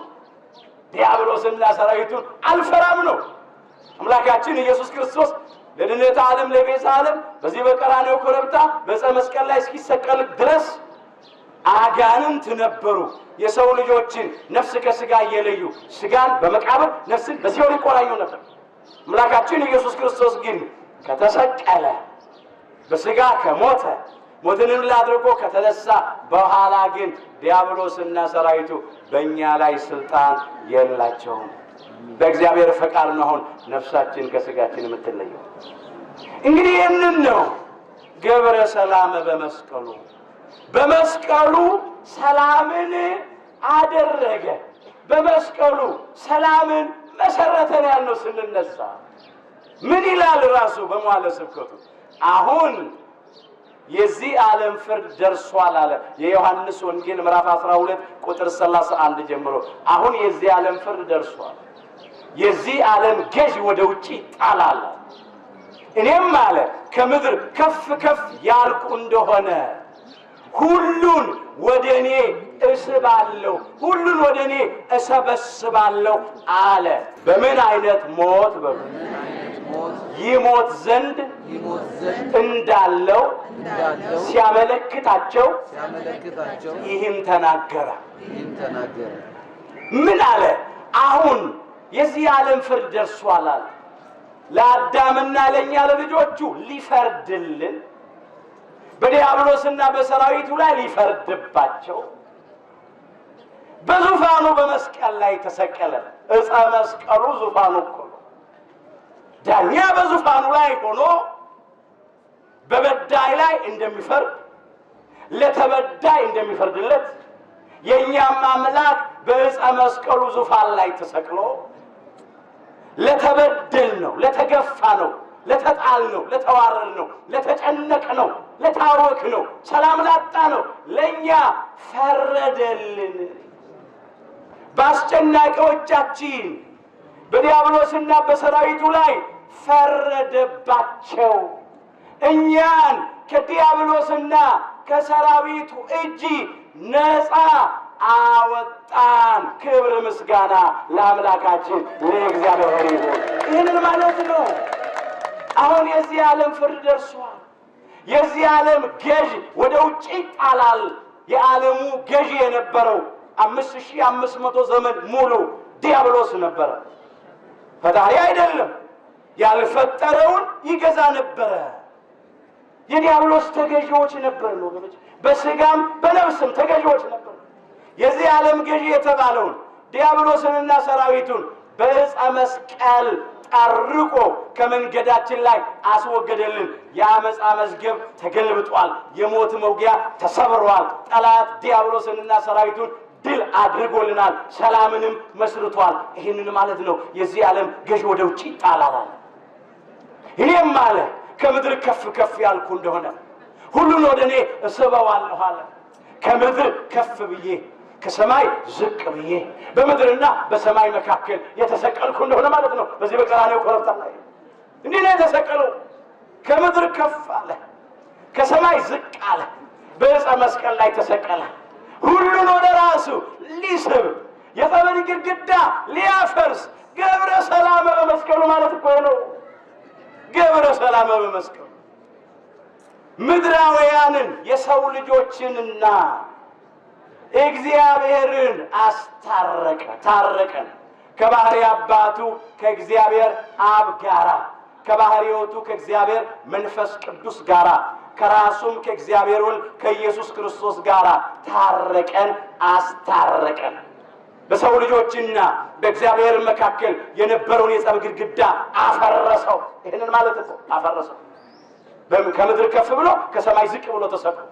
Speaker 1: ዲያብሎስና ሰራዊቱን አልፈራም ነው። አምላካችን ኢየሱስ ክርስቶስ ለድኅነተ ዓለም ለቤዛ ዓለም በዚህ በቀራንዮ ኮረብታ በዕፀ መስቀል ላይ እስኪሰቀል ድረስ አጋንንት ነበሩ። የሰው ልጆችን ነፍስ ከስጋ እየለዩ ስጋን በመቃብር ነፍስን በሲኦል ይቆራኙ ነበር። አምላካችን ኢየሱስ ክርስቶስ ግን ከተሰቀለ በስጋ ከሞተ ሞትንም አድርጎ ከተነሳ በኋላ ግን ዲያብሎስና ሰራዊቱ በእኛ ላይ ስልጣን የላቸውም። በእግዚአብሔር ፈቃድ ነው አሁን ነፍሳችን ከስጋችን የምትለየው። እንግዲህ ይህንን ነው ገብረ ሰላም በመስቀሉ በመስቀሉ ሰላምን አደረገ፣ በመስቀሉ ሰላምን መሰረተን ያልነው ስንነሳ ምን ይላል ራሱ በመዋዕለ ስብከቱ? አሁን የዚህ ዓለም ፍርድ ደርሷል አለ። የዮሐንስ ወንጌል ምዕራፍ 12 ቁጥር 31 ጀምሮ አሁን የዚህ ዓለም ፍርድ ደርሷል፣ የዚህ ዓለም ገዥ ወደ ውጪ ይጣላል። እኔም አለ ከምድር ከፍ ከፍ ያልኩ እንደሆነ ሁሉን ወደኔ እስባለሁ፣ ሁሉን ወደኔ እሰበስባለሁ አለ። በምን አይነት ሞት? ይሞት ዘንድ እንዳለው ሲያመለክታቸው ይህን ተናገረ። ምን አለ? አሁን የዚህ ዓለም ፍርድ ደርሷል አለ። ለአዳምና ለእኛ ለልጆቹ ሊፈርድልን፣ በዲያብሎስና በሰራዊቱ ላይ ሊፈርድባቸው በዙፋኑ በመስቀል ላይ ተሰቀለ። ዕፀ መስቀሉ ዙፋኑ እኮ ነው። ዳኛ በዙፋኑ ላይ ሆኖ በበዳይ ላይ እንደሚፈርድ፣ ለተበዳይ እንደሚፈርድለት የእኛም አምላክ በዕፀ መስቀሉ ዙፋን ላይ ተሰቅሎ ለተበደል ነው፣ ለተገፋ ነው፣ ለተጣል ነው፣ ለተዋረድ ነው፣ ለተጨነቅ ነው፣ ለታወክ ነው፣ ሰላም ላጣ ነው፣ ለእኛ ፈረደልን። በአስጨናቂዎቻችን በዲያብሎስና በሰራዊቱ ላይ ፈረደባቸው። እኛን ከዲያብሎስና ከሰራዊቱ እጅ ነፃ አወጣን። ክብር ምስጋና ለአምላካችን ለእግዚአብሔር ይሁን። ይህንን ማለት ነው። አሁን የዚህ ዓለም ፍርድ ደርሷል። የዚህ ዓለም ገዥ ወደ ውጭ ይጣላል። የዓለሙ ገዥ የነበረው 5500 ዘመን ሙሉ ዲያብሎስ ነበረ። ፈጣሪ አይደለም፣ ያልፈጠረውን ይገዛ ነበረ። የዲያብሎስ ተገዢዎች ነበር ነው። በስጋም በነፍስም ተገዢዎች ነበር። የዚህ ዓለም ገዢ የተባለውን ዲያብሎስንና ሰራዊቱን በዕፀ መስቀል ጠርቆ ከመንገዳችን ላይ አስወገደልን። የአመፃ መዝገብ ተገልብጧል። የሞት መውጊያ ተሰብሯል። ጠላት ዲያብሎስንና ሰራዊቱን ድል አድርጎልናል። ሰላምንም መስርቷል። ይህንን ማለት ነው የዚህ ዓለም ገዢ ወደ ውጭ ይጣላል። እኔም አለ ከምድር ከፍ ከፍ ያልኩ እንደሆነ ሁሉን ወደ እኔ እስበዋለሁ አለ። ከምድር ከፍ ብዬ ከሰማይ ዝቅ ብዬ በምድርና በሰማይ መካከል የተሰቀልኩ እንደሆነ ማለት ነው። በዚህ በቀራንዮ ኮረብታ ላይ እንዲህ ነው የተሰቀለው። ከምድር ከፍ አለ፣ ከሰማይ ዝቅ አለ፣ በዕፀ መስቀል ላይ ተሰቀለ። ሁሉን ወደ ራሱ ሊስብ፣ የጠብን ግድግዳ ሊያፈርስ ገብረ ሰላም በመስቀሉ ማለት እኮ ነው። ገብረ ሰላም በመስቀሉ ምድራውያንን የሰው ልጆችንና እግዚአብሔርን አስታረቀ። ታረቀን ከባህሪ አባቱ ከእግዚአብሔር አብ ጋራ፣ ከባህሪ ሕይወቱ ከእግዚአብሔር መንፈስ ቅዱስ ጋራ፣ ከራሱም ከእግዚአብሔር ወልድ ከኢየሱስ ክርስቶስ ጋራ ታረቀን፣ አስታረቀን። በሰው ልጆችና በእግዚአብሔር መካከል የነበረውን የጸብ ግድግዳ አፈረሰው። ይህንን ማለት ነው አፈረሰው። ከምድር ከፍ ብሎ ከሰማይ ዝቅ ብሎ ተሰቅሎ፣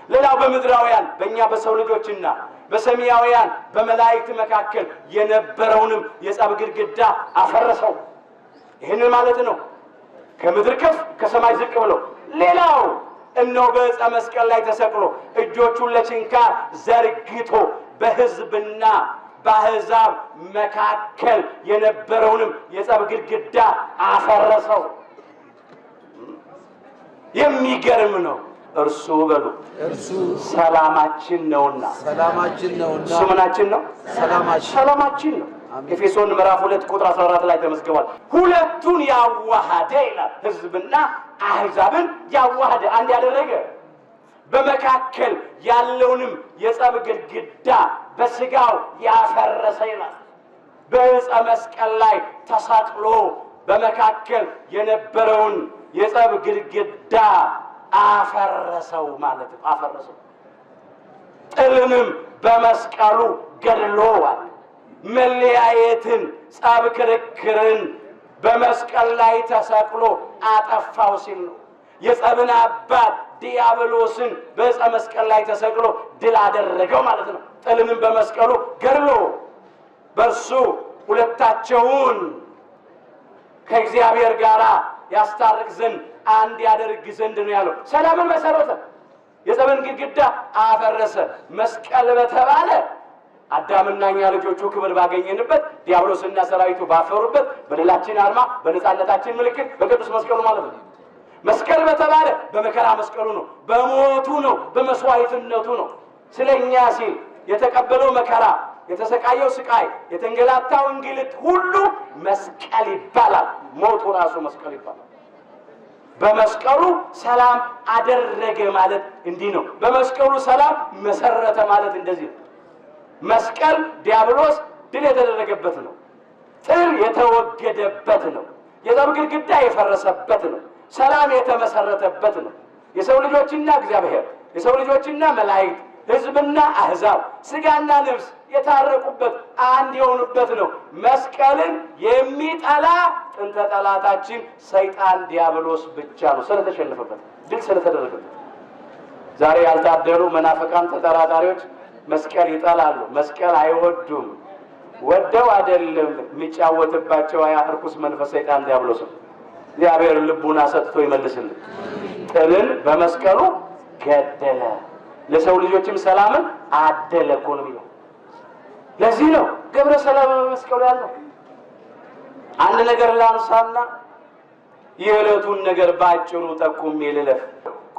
Speaker 1: ሌላው በምድራውያን በእኛ በሰው ልጆችና በሰማያውያን በመላእክት መካከል የነበረውንም የጸብ ግድግዳ አፈረሰው። ይህንን ማለት ነው ከምድር ከፍ ከሰማይ ዝቅ ብሎ። ሌላው እነሆ በዕፀ መስቀል ላይ ተሰቅሎ እጆቹን ለችንካር ዘርግቶ በሕዝብና በአሕዛብ መካከል የነበረውንም የጸብ ግድግዳ አፈረሰው። የሚገርም ነው። እርሱ በሉ
Speaker 2: እርሱ
Speaker 1: ሰላማችን ነውና፣
Speaker 2: ሰላማችን ነውና፣
Speaker 1: እሱ ምናችን ነው? ሰላማችን ነው። ኤፌሶን ምዕራፍ 2 ቁጥር 14 ላይ ተመዝግቧል። ሁለቱን ያዋሃደ ይላል። ሕዝብና አሕዛብን ያዋሃደ አንድ ያደረገ፣ በመካከል ያለውንም የጸብ ግድግዳ በስጋው ያፈረሰ ይላል። በዕፀ መስቀል ላይ ተሰቅሎ በመካከል የነበረውን የጸብ ግድግዳ አፈረሰው ማለት ነው። አፈረሰው። ጥልንም በመስቀሉ ገድሎዋል። መለያየትን፣ ጸብ ክርክርን በመስቀል ላይ ተሰቅሎ አጠፋው ሲል ነው። የጸብን አባት ዲያብሎስን በዕፀ መስቀል ላይ ተሰቅሎ ድል አደረገው ማለት ነው። ጥልንም በመስቀሉ ገድሎ በእርሱ ሁለታቸውን ከእግዚአብሔር ጋር ያስታርቅ ዘንድ አንድ ያደርግ ዘንድ ነው ያለው። ሰላምን መሰረተ፣ የጸብን ግድግዳ አፈረሰ። መስቀል በተባለ አዳምና እኛ ልጆቹ ክብር ባገኘንበት፣ ዲያብሎስና ሰራዊቱ ባፈሩበት፣ በድላችን አርማ፣ በነፃነታችን ምልክት፣ በቅዱስ መስቀሉ ማለት ነው። መስቀል በተባለ በመከራ መስቀሉ ነው፣ በሞቱ ነው፣ በመስዋዕትነቱ ነው። ስለኛ ሲል የተቀበለው መከራ፣ የተሰቃየው ስቃይ፣ የተንገላታው እንግልት ሁሉ መስቀል ይባላል። ሞቱ ራሱ መስቀል ይባላል። በመስቀሉ ሰላም አደረገ ማለት እንዲህ ነው። በመስቀሉ ሰላም መሰረተ ማለት እንደዚህ ነው። መስቀል ዲያብሎስ ድል የተደረገበት ነው። ጥል የተወገደበት ነው። የጠብ ግድግዳ የፈረሰበት ነው። ሰላም የተመሰረተበት ነው። የሰው ልጆችና እግዚአብሔር፣ የሰው ልጆችና መላእክት፣ ሕዝብና አሕዛብ፣ ሥጋና ነፍስ የታረቁበት አንድ የሆኑበት ነው። መስቀልን የሚጠላ ጥንተ ጠላታችን ሰይጣን ዲያብሎስ ብቻ ነው። ስለተሸነፈበት፣ ድል ስለተደረገበት። ዛሬ ያልታደሉ መናፍቃን ተጠራጣሪዎች መስቀል ይጠላሉ። መስቀል አይወዱም። ወደው አይደለም የሚጫወትባቸው እርኩስ መንፈስ ሰይጣን ዲያብሎስ ነው። እግዚአብሔር ልቡና ሰጥቶ ይመልስልን። ጥልን በመስቀሉ ገደለ፣ ለሰው ልጆችም ሰላምን አደለ እኮ ነው የሚለው። ለዚህ ነው ገብረ ሰላም በመስቀሉ ያለው። አንድ ነገር ላንሳና የዕለቱን ነገር ባጭሩ ጠቁሜ ልለፍ።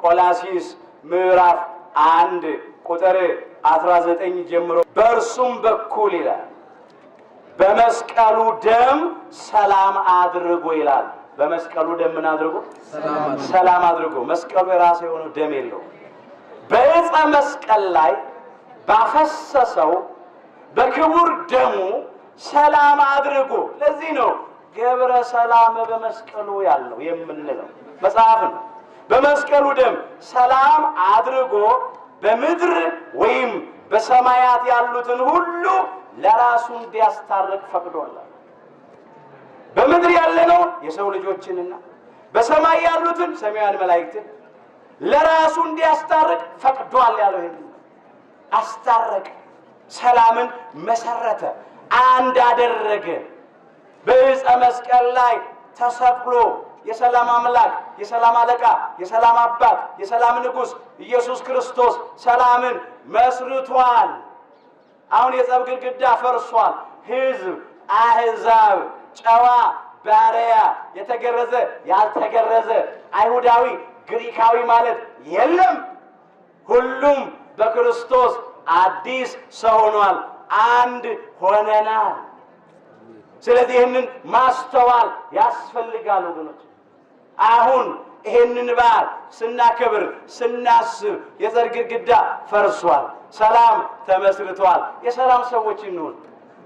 Speaker 1: ቆላስይስ ምዕራፍ 1 ቁጥር 19 ጀምሮ በእርሱም በኩል ይላል በመስቀሉ ደም ሰላም አድርጎ ይላል። በመስቀሉ ደም ምን አድርጎ? ሰላም አድርጎ። መስቀሉ የራሱ የሆነ ደም የለው። በዕፀ መስቀል ላይ ባፈሰሰው በክቡር ደሙ ሰላም አድርጎ። ለዚህ ነው ገብረ ሰላም በመስቀሉ ያለው የምንለው መጽሐፍ ነው። በመስቀሉ ደም ሰላም አድርጎ በምድር ወይም በሰማያት ያሉትን ሁሉ ለራሱ እንዲያስታርቅ ፈቅዷል። በምድር ያለነው የሰው ልጆችንና በሰማይ ያሉትን ሰማያዊ መላእክትን ለራሱ እንዲያስታርቅ ፈቅዷል ያለው ይሄ አስታረቀ። ሰላምን መሰረተ፣ አንድ አደረገ። በዕፀ መስቀል ላይ ተሰቅሎ የሰላም አምላክ፣ የሰላም አለቃ፣ የሰላም አባት፣ የሰላም ንጉሥ ኢየሱስ ክርስቶስ ሰላምን መስርቷል። አሁን የጸብ ግድግዳ ፈርሷል። ሕዝብ፣ አሕዛብ፣ ጨዋ፣ ባሪያ፣ የተገረዘ፣ ያልተገረዘ፣ አይሁዳዊ፣ ግሪካዊ ማለት የለም። ሁሉም በክርስቶስ አዲስ ሰው ሆኗል። አንድ ሆነናል። ስለዚህ ይህንን ማስተዋል ያስፈልጋል ወገኖች። አሁን ይህንን በዓል ስናከብር ስናስብ የዘር ግድግዳ ፈርሷል፣ ሰላም ተመስርቷል። የሰላም ሰዎች እንሁን፣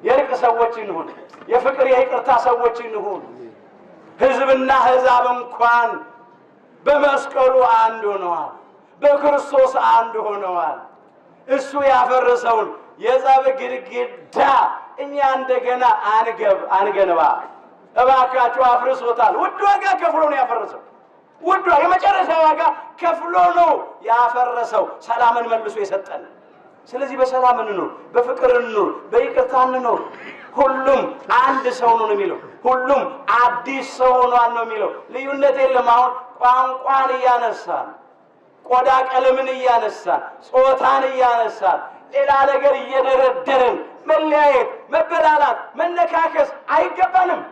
Speaker 1: የእርቅ ሰዎች እንሁን፣ የፍቅር የይቅርታ ሰዎች እንሁን። ሕዝብና አሕዛብ እንኳን በመስቀሉ አንድ ሆነዋል፣ በክርስቶስ አንድ ሆነዋል። እሱ ያፈረሰውን የጸብ ግድግዳ እኛ እንደገና አንገንባ። እባካችሁ አፍርሶታል። ውድ ዋጋ ከፍሎ ነው ያፈረሰው። ውድ የመጨረሻ ዋጋ ከፍሎ ነው ያፈረሰው፣ ሰላምን መልሶ የሰጠን። ስለዚህ በሰላም እንኑር፣ በፍቅር እንኑር፣ በይቅርታ እንኑር። ሁሉም አንድ ሰው ነው የሚለው፣ ሁሉም አዲስ ሰው ሆኗል ነው የሚለው። ልዩነት የለም። አሁን ቋንቋን እያነሳን፣ ቆዳ ቀለምን እያነሳን፣ ጾታን እያነሳን፣ ሌላ ነገር እየደረደርን መለያየት፣ መበላላት፣ መነካከስ አይገባንም።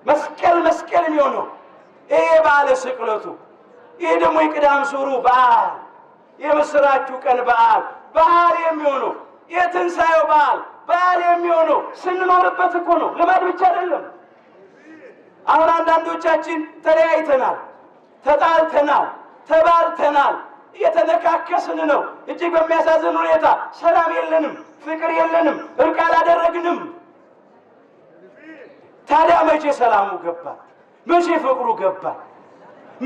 Speaker 1: መስቀል መስቀል የሚሆነው ይሄ በዓለ ስቅለቱ፣ ይሄ ደግሞ የቅዳም ሱሩ በዓል፣ የምስራቹ ቀን በዓል የሚሆነው የትንሣኤው በዓል የሚሆነው ስንኖርበት እኮ ነው። ልማድ ብቻ አይደለም። አሁን አንዳንዶቻችን ተለያይተናል፣ ተጣልተናል፣ ተባልተናል፣ እየተነካከስን ነው። እጅግ በሚያሳዝን ሁኔታ ሰላም የለንም፣ ፍቅር የለንም፣ እርቅ አላደረግንም። ታዲያ መቼ ሰላሙ ገባ? መቼ ፍቅሩ ገባ?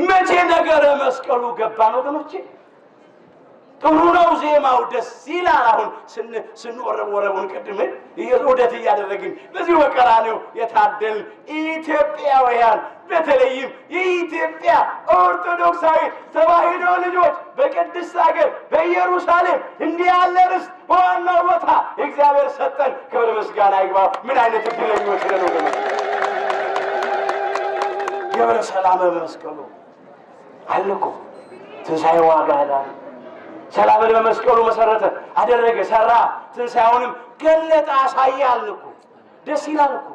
Speaker 1: መቼ ነገረ መስቀሉ ገባ? ነው ወገኖቼ። ጥሩ ነው ዜማው፣ ደስ ይላል። አሁን ስንወረወረውን ቅድም ወደት እያደረግን በዚህ በቀራንዮ የታደል ኢትዮጵያውያን፣ በተለይም የኢትዮጵያ ኦርቶዶክሳዊ ተዋሕዶ ልጆች በቅድስት ሀገር በኢየሩሳሌም እንዲህ ያለ ርስት በዋናው ቦታ እግዚአብሔር ሰጠን። ክብር ምስጋና ይግባው። ምን አይነት እድለኞች ነን ወገኖች። ገብረ ሰላም በመስቀሉ አልኩ ትንሣኤ ዋጋ ዳን ሰላምን በመስቀሉ መሰረተ፣ አደረገ፣ ሰራ። ትንሣኤውንም ገለጠ፣ አሳየ አልን እኮ። ደስ ይላል እኮ።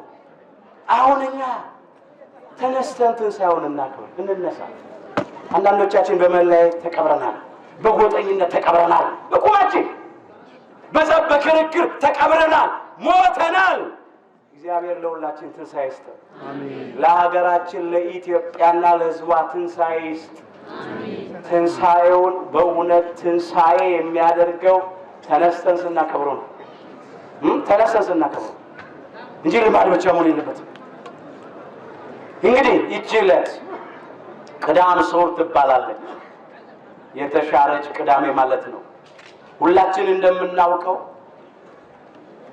Speaker 1: አሁን እኛ ተነስተን ትንሣኤውን እናክብር፣ እንነሳ። አንዳንዶቻችን በመለያየት ተቀብረናል፣ በጎጠኝነት ተቀብረናል፣ በቁማችን በዘብ በክርክር ተቀብረናል፣ ሞተናል። እግዚአብሔር ለሁላችን ትንሣኤ ይስጥ። ለሀገራችን ለኢትዮጵያና ለሕዝቧ ትንሣኤ ይስጥ። ትንሣኤውን በእውነት ትንሣኤ የሚያደርገው ተነስተን ስናከብሩ ነው። ተነስተን ስናከብሩ እንጂ ልማድ ብቻ መሆን የለበትም። እንግዲህ ይህች ዕለት ቅዳም ሶር ትባላለች። የተሻረች ቅዳሜ ማለት ነው። ሁላችን እንደምናውቀው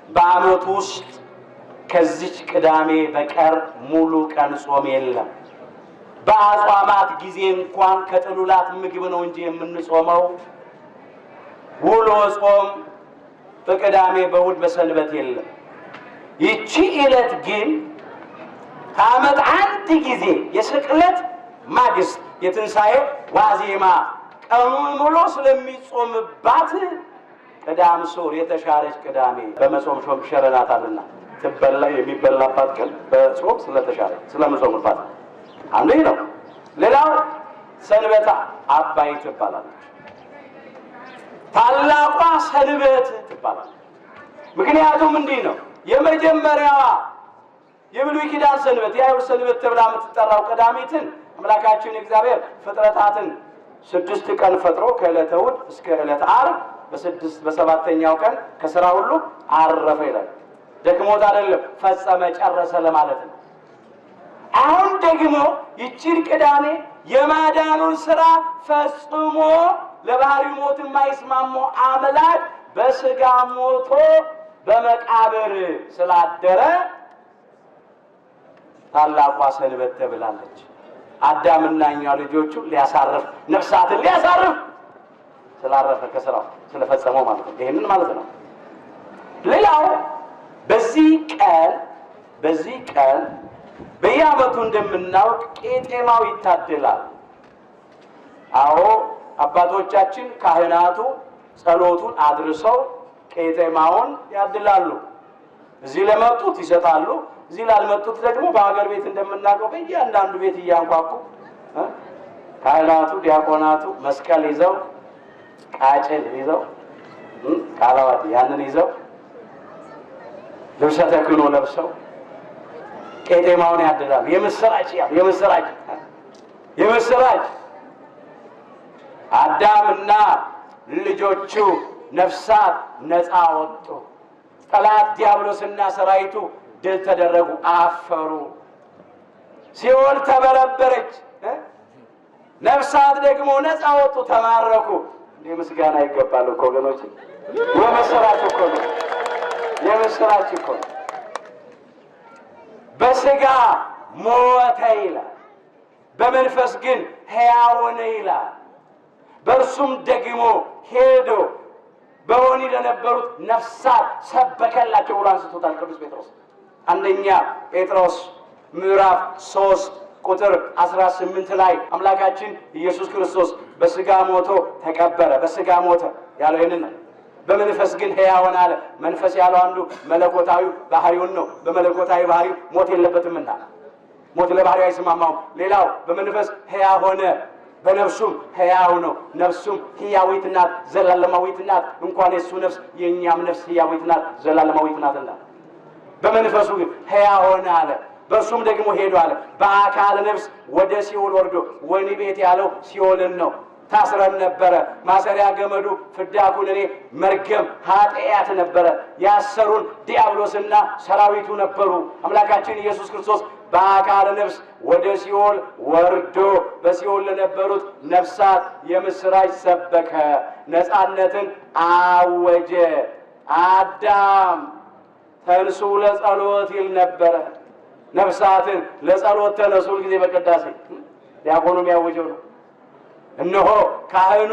Speaker 1: በዓመቱ ውስጥ ከዚች ቅዳሜ በቀር ሙሉ ቀን ጾም የለም። በአጽዋማት ጊዜ እንኳን ከጥሉላት ምግብ ነው እንጂ የምንጾመው ውሎ ጾም በቅዳሜ በእሑድ በሰንበት የለም። ይቺ ዕለት ግን ከዓመት አንድ ጊዜ የስቅለት ማግስት የትንሣኤ ዋዜማ ቀኑን ሙሉ ስለሚጾምባት ቅዳም ሶር የተሻረች ቅዳሜ በመጾም ሾም ሸረናታልና ትበላ የሚበላባት ቀን በጾም ስለተሻረ ስለመጾምባት አንዱ ነው። ሌላው ሰንበታ አባይ ትባላለች። ታላቋ ሰንበት ትባላለች። ምክንያቱም እንዲህ ነው። የመጀመሪያዋ የብሉይ ኪዳን ሰንበት የአይሁድ ሰንበት ተብላ የምትጠራው ቀዳሚትን አምላካችን እግዚአብሔር ፍጥረታትን 6 ቀን ፈጥሮ ከዕለተ እሑድ እስከ ዕለተ ዓርብ በሰባተኛው ቀን ከሥራ ሁሉ አረፈ ይላል። ደክሞት አይደለም፣ ፈጸመ ጨረሰ ለማለት ነው። አሁን ደግሞ ይቺን ቅዳሜ የማዳኑን ሥራ ፈጽሞ ለባህሪው ሞት የማይስማማው አምላክ በሥጋ ሞቶ በመቃብር ስላደረ ታላቋ ሰንበት ተብላለች። አዳምና እኛ ልጆቹ ሊያሳርፍ ነፍሳትን ሊያሳርፍ ስላረፈ ከሥራው ስለፈጸመው ማለት ነው። ይሄንን ማለት ነው። ሌላው በዚህ ቀን በየዓመቱ እንደምናውቅ ቄጤማው ይታደላል። አዎ አባቶቻችን ካህናቱ ጸሎቱን አድርሰው ቄጤማውን ያድላሉ። እዚህ ለመጡት ይሰጣሉ። እዚህ ላልመጡት ደግሞ በሀገር ቤት እንደምናውቀው በእያንዳንዱ ቤት እያንኳኩ ካህናቱ ዲያቆናቱ መስቀል ይዘው ቃጭል ይዘው ቃላዋት ያንን ይዘው ልብሰ ተክህኖ ለብሰው ቄጤማውን ያድላሉ። የምስራች አዳምና ልጆቹ ነፍሳት ነፃ ወጡ። ጠላት ዲያብሎስና ሰራዊቱ ድል ተደረጉ፣ አፈሩ። ሲኦል ተበረበረች፣ ነፍሳት ደግሞ ነፃ ወጡ፣ ተማረኩ። እንዲህ ምስጋና ይገባል እኮ ወገኖች። የምስራች እኮ ነው፣ የምስራች እኮ ነው። በሥጋ ሞተ ይላል፣ በመንፈስ ግን ሕያው ሆነ ይላል። በእርሱም ደግሞ ሄዶ በወህኒ ለነበሩት ነፍሳት ሰበከላቸው ብሎ አንስቶታል ቅዱስ ጴጥሮስ። አንደኛ ጴጥሮስ ምዕራፍ 3 ቁጥር 18 ላይ አምላካችን ኢየሱስ ክርስቶስ በሥጋ ሞቶ ተቀበረ። በሥጋ ሞተ ያለው ይህንን ነው። በመንፈስ ግን ሕያው ሆነ አለ። መንፈስ ያለው አንዱ መለኮታዊ ባህሪውን ነው። በመለኮታዊ ባህሪው ሞት የለበትምና ሞት ለባህሪው አይስማማውም። ሌላው በመንፈስ ሕያው ሆነ፣ በነፍሱም ሕያው ነው። ነፍሱም ሕያዊት ናት፣ ዘላለማዊት ናት። እንኳን የሱ ነፍስ የእኛም ነፍስ ሕያዊት ናት፣ ዘላለማዊት ናትና በመንፈሱ ግን ሕያው ሆነ አለ። በእርሱም ደግሞ ሄዶ አለ በአካል ነፍስ ወደ ሲኦል ወርዶ ወህኒ ቤት ያለው ሲኦልን ነው። ታስረን ነበረ። ማሰሪያ ገመዱ ፍዳ ኩነኔ መርገም ኃጢአት ነበረ። ያሰሩን ዲያብሎስና ሰራዊቱ ነበሩ። አምላካችን ኢየሱስ ክርስቶስ በአካል ነፍስ ወደ ሲኦል ወርዶ በሲኦል ለነበሩት ነፍሳት የምስራች ሰበከ፣ ነፃነትን አወጀ። አዳም ተንሱ ለጸሎት ይል ነበረ። ነፍሳትን ለጸሎት ተነሱ ጊዜ በቅዳሴ ዲያቆኑ የሚያወጀው ነው። እነሆ ካህኑ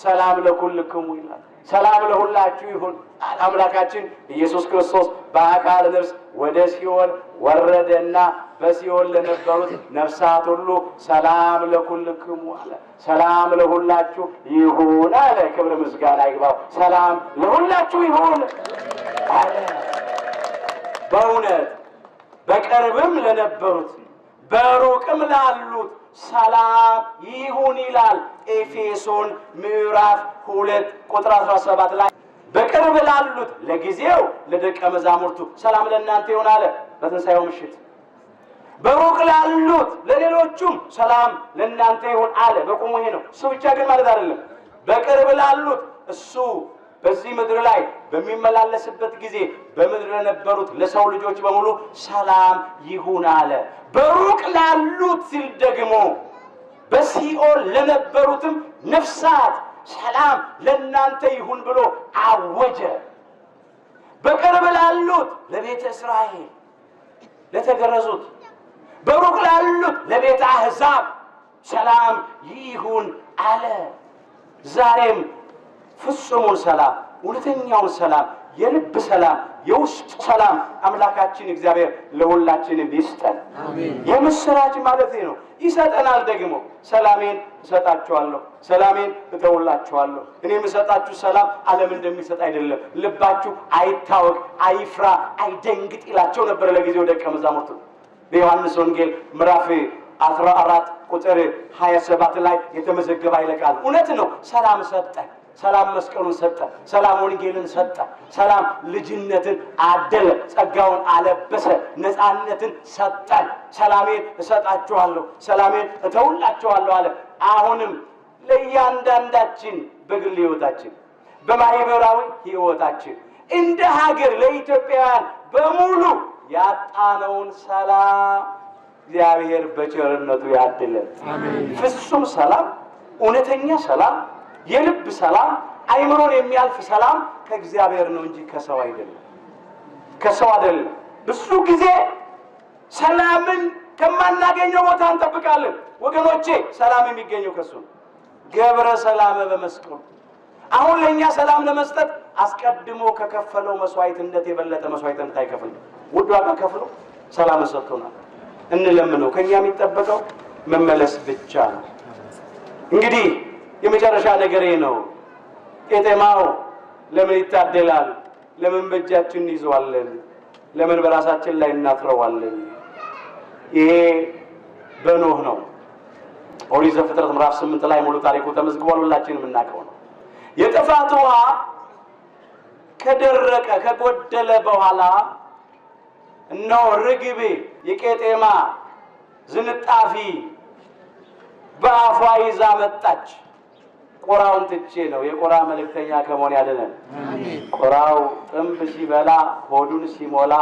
Speaker 1: ሰላም ለኩልክሙ ይላል። ሰላም ለሁላችሁ ይሁን። አምላካችን ኢየሱስ ክርስቶስ በአካል ነፍስ ወደ ሲኦል ወረደና በሲኦል ለነበሩት ነፍሳት ሁሉ ሰላም ለኩልክሙ አለ። ሰላም ለሁላችሁ ይሁን አለ። ክብር ምስጋና ይግባው። ሰላም ለሁላችሁ ይሁን አለ። በእውነት በቅርብም ለነበሩት በሩቅም ላሉት ሰላም ይሁን ይላል ኤፌሶን ምዕራፍ 2 ቁጥር 17 ላይ። በቅርብ ላሉት ለጊዜው ለደቀ መዛሙርቱ ሰላም ለእናንተ ይሁን አለ በትንሣኤው ምሽት። በሩቅ ላሉት ለሌሎቹም ሰላም ለእናንተ ይሁን አለ በቁሙ። ይሄ ነው። እሱ ብቻ ግን ማለት አይደለም። በቅርብ ላሉት እሱ በዚህ ምድር ላይ በሚመላለስበት ጊዜ በምድር ለነበሩት ለሰው ልጆች በሙሉ ሰላም ይሁን አለ። በሩቅ ላሉት ሲል ደግሞ በሲኦል ለነበሩትም ነፍሳት ሰላም ለእናንተ ይሁን ብሎ አወጀ። በቅርብ ላሉት ለቤተ እስራኤል ለተገረዙት፣ በሩቅ ላሉት ለቤተ አሕዛብ ሰላም ይሁን አለ። ዛሬም ፍጹሙን ሰላም፣ እውነተኛውን ሰላም፣ የልብ ሰላም፣ የውስጥ ሰላም አምላካችን እግዚአብሔር ለሁላችንም ይስጠን። የምስራች ማለት ነው። ይሰጠናል ደግሞ ሰላሜን እሰጣችኋለሁ፣ ሰላሜን እተውላችኋለሁ። እኔ የምሰጣችሁ ሰላም ዓለም እንደሚሰጥ አይደለም። ልባችሁ አይታወቅ፣ አይፍራ፣ አይደንግጥ ይላቸው ነበር ለጊዜው ደቀ መዛሙርቱ። በዮሐንስ ወንጌል ምዕራፍ 14 ቁጥር 27 ላይ የተመዘገበ ኃይለ ቃል እውነት ነው። ሰላም ሰጠን። ሰላም መስቀሉን ሰጠ። ሰላም ወንጌልን ሰጠ። ሰላም ልጅነትን አደለ፣ ጸጋውን አለበሰ፣ ነፃነትን ሰጠን። ሰላሜን እሰጣችኋለሁ፣ ሰላሜን እተውላችኋለሁ አለ። አሁንም ለእያንዳንዳችን በግል ሕይወታችን፣ በማህበራዊ ሕይወታችን፣ እንደ ሀገር ለኢትዮጵያውያን በሙሉ ያጣነውን ሰላም እግዚአብሔር በቸርነቱ ያድለን። ፍጹም ሰላም፣ እውነተኛ ሰላም፣ የልብ ሰላም፣ አይምሮን የሚያልፍ ሰላም ከእግዚአብሔር ነው እንጂ ከሰው አይደለም። ከሰው አይደለም። ብዙ ጊዜ ሰላምን ከማናገኘው ቦታ እንጠብቃለን። ወገኖቼ ሰላም የሚገኘው ከሱ ነው። ገብረ ሰላም በመስቀሉ አሁን ለኛ ሰላም ለመስጠት አስቀድሞ ከከፈለው መስዋዕትነት የበለጠ መስዋዕትነት አይከፍልም። ውድ ዋጋ ከፍሎ ሰላም ሰጥቶናል። እንለምነው። ከኛ የሚጠበቀው መመለስ ብቻ ነው። እንግዲህ የመጨረሻ ነገሬ ነው። ቄጤማው ለምን ይታደላል? ለምን በእጃችን እንይዘዋለን? ለምን በራሳችን ላይ እናጥረዋለን? ይሄ በኖህ ነው። ኦሪት ዘፍጥረት ምዕራፍ 8 ላይ ሙሉ ታሪኩ ተመዝግቧል። ሁላችንም እናውቀው ነው። የጥፋት ውሃ ከደረቀ ከጎደለ በኋላ እነሆ ርግቤ የቄጤማ ዝንጣፊ በአፏ ይዛ መጣች። ቆራውን ትቼ ነው የቆራ መልእክተኛ ከመሆን ያድነን። ቆራው ጥንብ ሲበላ ሆዱን ሲሞላ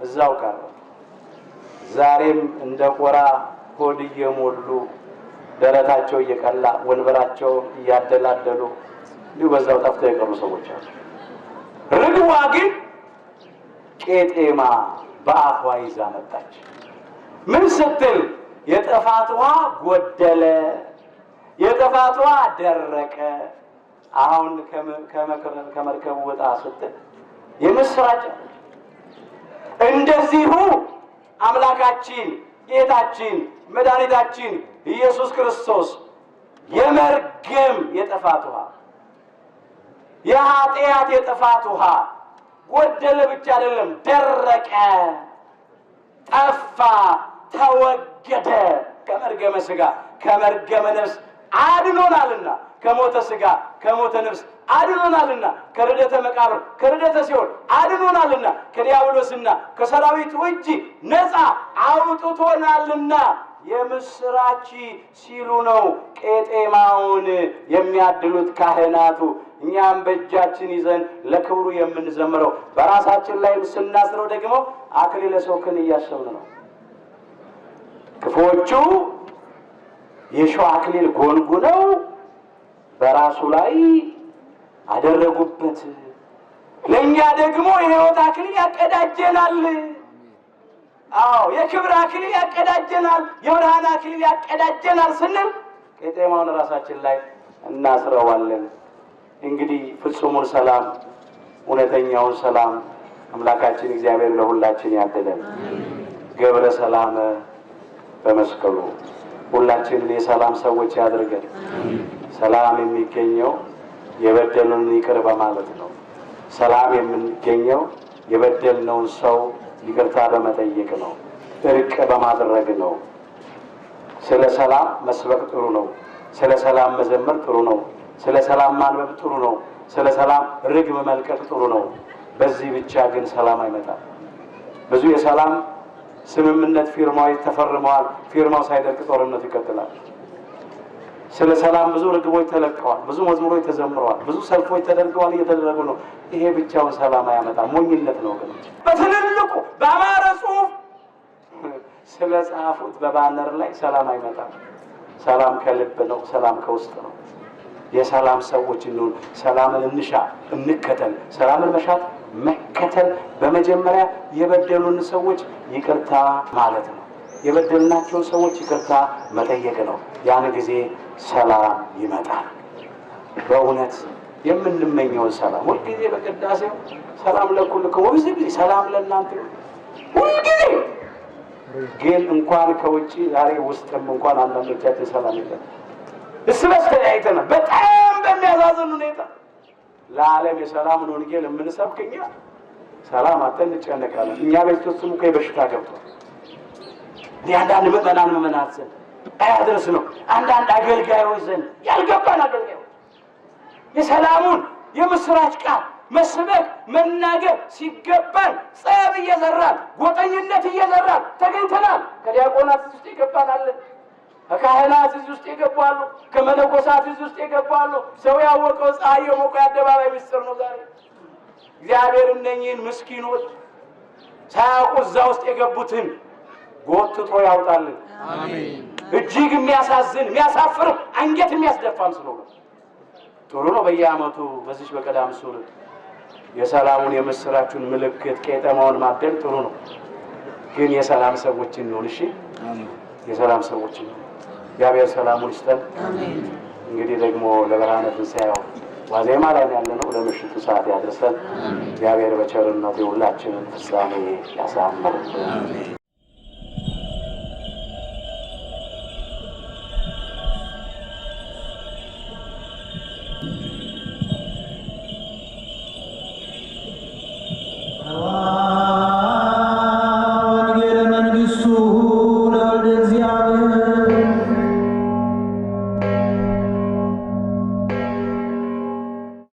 Speaker 1: እዛው ቀረ። ዛሬም እንደ ቆራ ሆድ እየሞሉ ደረታቸው እየቀላ ወንበራቸው እያደላደሉ እንዲሁ በዛው ጠፍተው የቀሩ ሰዎች አሉ። ርግቧ ግን ቄጤማ በአፏ ይዛ መጣች። ምን ስትል? የጥፋት ውሃ ጎደለ፣ የጥፋት ውሃ ደረቀ፣ አሁን ከመርከቡ ወጣ ስትል የምስራች። እንደዚሁ አምላካችን ጌታችን መድኃኒታችን ኢየሱስ ክርስቶስ የመርገም የጥፋት ውሃ፣ የኃጢአት የጥፋት ውሃ ጎደለ ብቻ አይደለም፣ ደረቀ፣ ጠፋ፣ ተወገደ። ከመርገመ ሥጋ ከመርገመ ነፍስ አድኖናልና፣ ከሞተ ሥጋ ከሞተ ነፍስ አድኖናልና፣ ከርደተ መቃብር ከርደተ ሲኦል አድኖናልና፣ ከዲያብሎስና ከሰራዊቱ እጅ ነፃ አውጥቶናልና የምስራች ሲሉ ነው ቄጤማውን የሚያድሉት ካህናቱ። እኛም በእጃችን ይዘን ለክብሩ የምንዘምረው፣ በራሳችን ላይ ስናስረው ደግሞ አክሊለ ሦክን እያሰብን ነው። ክፉዎቹ የሾህ አክሊል ጎንጉነው በራሱ ላይ አደረጉበት። ለእኛ ደግሞ የሕይወት አክሊል ያቀዳጀናል። አዎ የክብር አክሊል ያቀዳጀናል፣ የብርሃን አክሊል ያቀዳጀናል ስንል ቄጤማውን ራሳችን ላይ እናስረዋለን። እንግዲህ ፍጹሙን ሰላም፣ እውነተኛውን ሰላም አምላካችን እግዚአብሔር ለሁላችን ያድለን። ገብረ ሰላም በመስቀሉ ሁላችንን የሰላም ሰዎች ያድርገን። ሰላም የሚገኘው የበደሉን ይቅር በማለት ነው። ሰላም የሚገኘው የበደልነውን ሰው ይቅርታ በመጠየቅ ነው። እርቅ በማድረግ ነው። ስለ ሰላም መስበክ ጥሩ ነው። ስለ ሰላም መዘመር ጥሩ ነው። ስለ ሰላም ማንበብ ጥሩ ነው። ስለ ሰላም ርግብ መልቀቅ ጥሩ ነው። በዚህ ብቻ ግን ሰላም አይመጣም። ብዙ የሰላም ስምምነት ፊርማዎች ተፈርመዋል። ፊርማው ሳይደርቅ ጦርነቱ ይቀጥላል። ስለ ሰላም ብዙ ርግቦች ተለቀዋል። ብዙ መዝሙሮች ተዘምረዋል። ብዙ ሰልፎች ተደርገዋል፣ እየተደረጉ ነው። ይሄ ብቻውን ሰላም አያመጣም፣ ሞኝነት ነው። ግን በትልልቁ በአማረ ጽሑፍ ስለ ጻፉት በባነር ላይ ሰላም አይመጣም። ሰላም ከልብ ነው። ሰላም ከውስጥ ነው። የሰላም ሰዎች እንሁን። ሰላምን እንሻ፣ እንከተል። ሰላምን መሻት መከተል በመጀመሪያ የበደሉን ሰዎች ይቅርታ ማለት ነው። የበደልናቸውን ሰዎች ይቅርታ መጠየቅ ነው። ያን ጊዜ ሰላም ይመጣል። በእውነት የምንመኘውን ሰላም ሁልጊዜ በቅዳሴው ሰላም ለኩልክሙ ወብዝጊዜ ሰላም ለእናንተ ሁልጊዜ። ግን እንኳን ከውጭ ዛሬ ውስጥም እንኳን አንዳንዶቻችን ሰላም የለም። እርስ በርስ ተለያይተናል። በጣም በሚያሳዝን ሁኔታ ለዓለም የሰላምን ወንጌል የምንሰብክ እኛ ሰላም አጥተን እንጨነቃለን። እኛ ቤት ውስጥም እኮ የበሽታ ገብቷል። አንዳንድ ምዕመናን ዘንድ አያድርስ ነው። አንዳንድ አገልጋዮች ዘንድ ያልገባን አገልጋዮች የሰላሙን የምስራች ቃል መስበክ መናገር ሲገባን ጸብ እየዘራን ጎጠኝነት እየዘራን ተገኝተናል። ከዲያቆናት ውስጥ ይገባናለን፣ ከካህናት ውስጥ ይገባሉ፣ ከመነኮሳት ውስጥ ይገባሉ። ሰው ያወቀው ፀሐይ የሞቀው አደባባይ ምስጢር ነው። ዛሬ እግዚአብሔር እነኚህን ምስኪኖች ሳያውቁ እዛ ውስጥ የገቡትን ጎትቶ ያውጣልን። አሜን። እጅግ የሚያሳዝን የሚያሳፍር አንገት የሚያስደፋም ስለሆነ ጥሩ ነው። በየዓመቱ በዚህ በቀዳም ሱር የሰላሙን የምስራቹን ምልክት ቄጠማውን ማደል ጥሩ ነው። ግን የሰላም ሰዎች እንሆን። እሺ፣ የሰላም ሰዎች እንሆን። እግዚአብሔር ሰላሙን ይስጠን። አሜን። እንግዲህ ደግሞ ለብርሃነ ትንሣኤው ዋዜማ ላይ ያለነው ለምሽቱ ሰዓት ያድርሰን። እግዚአብሔር በቸርነቱ ሁላችንን ፍጻሜ ያሳምርልን።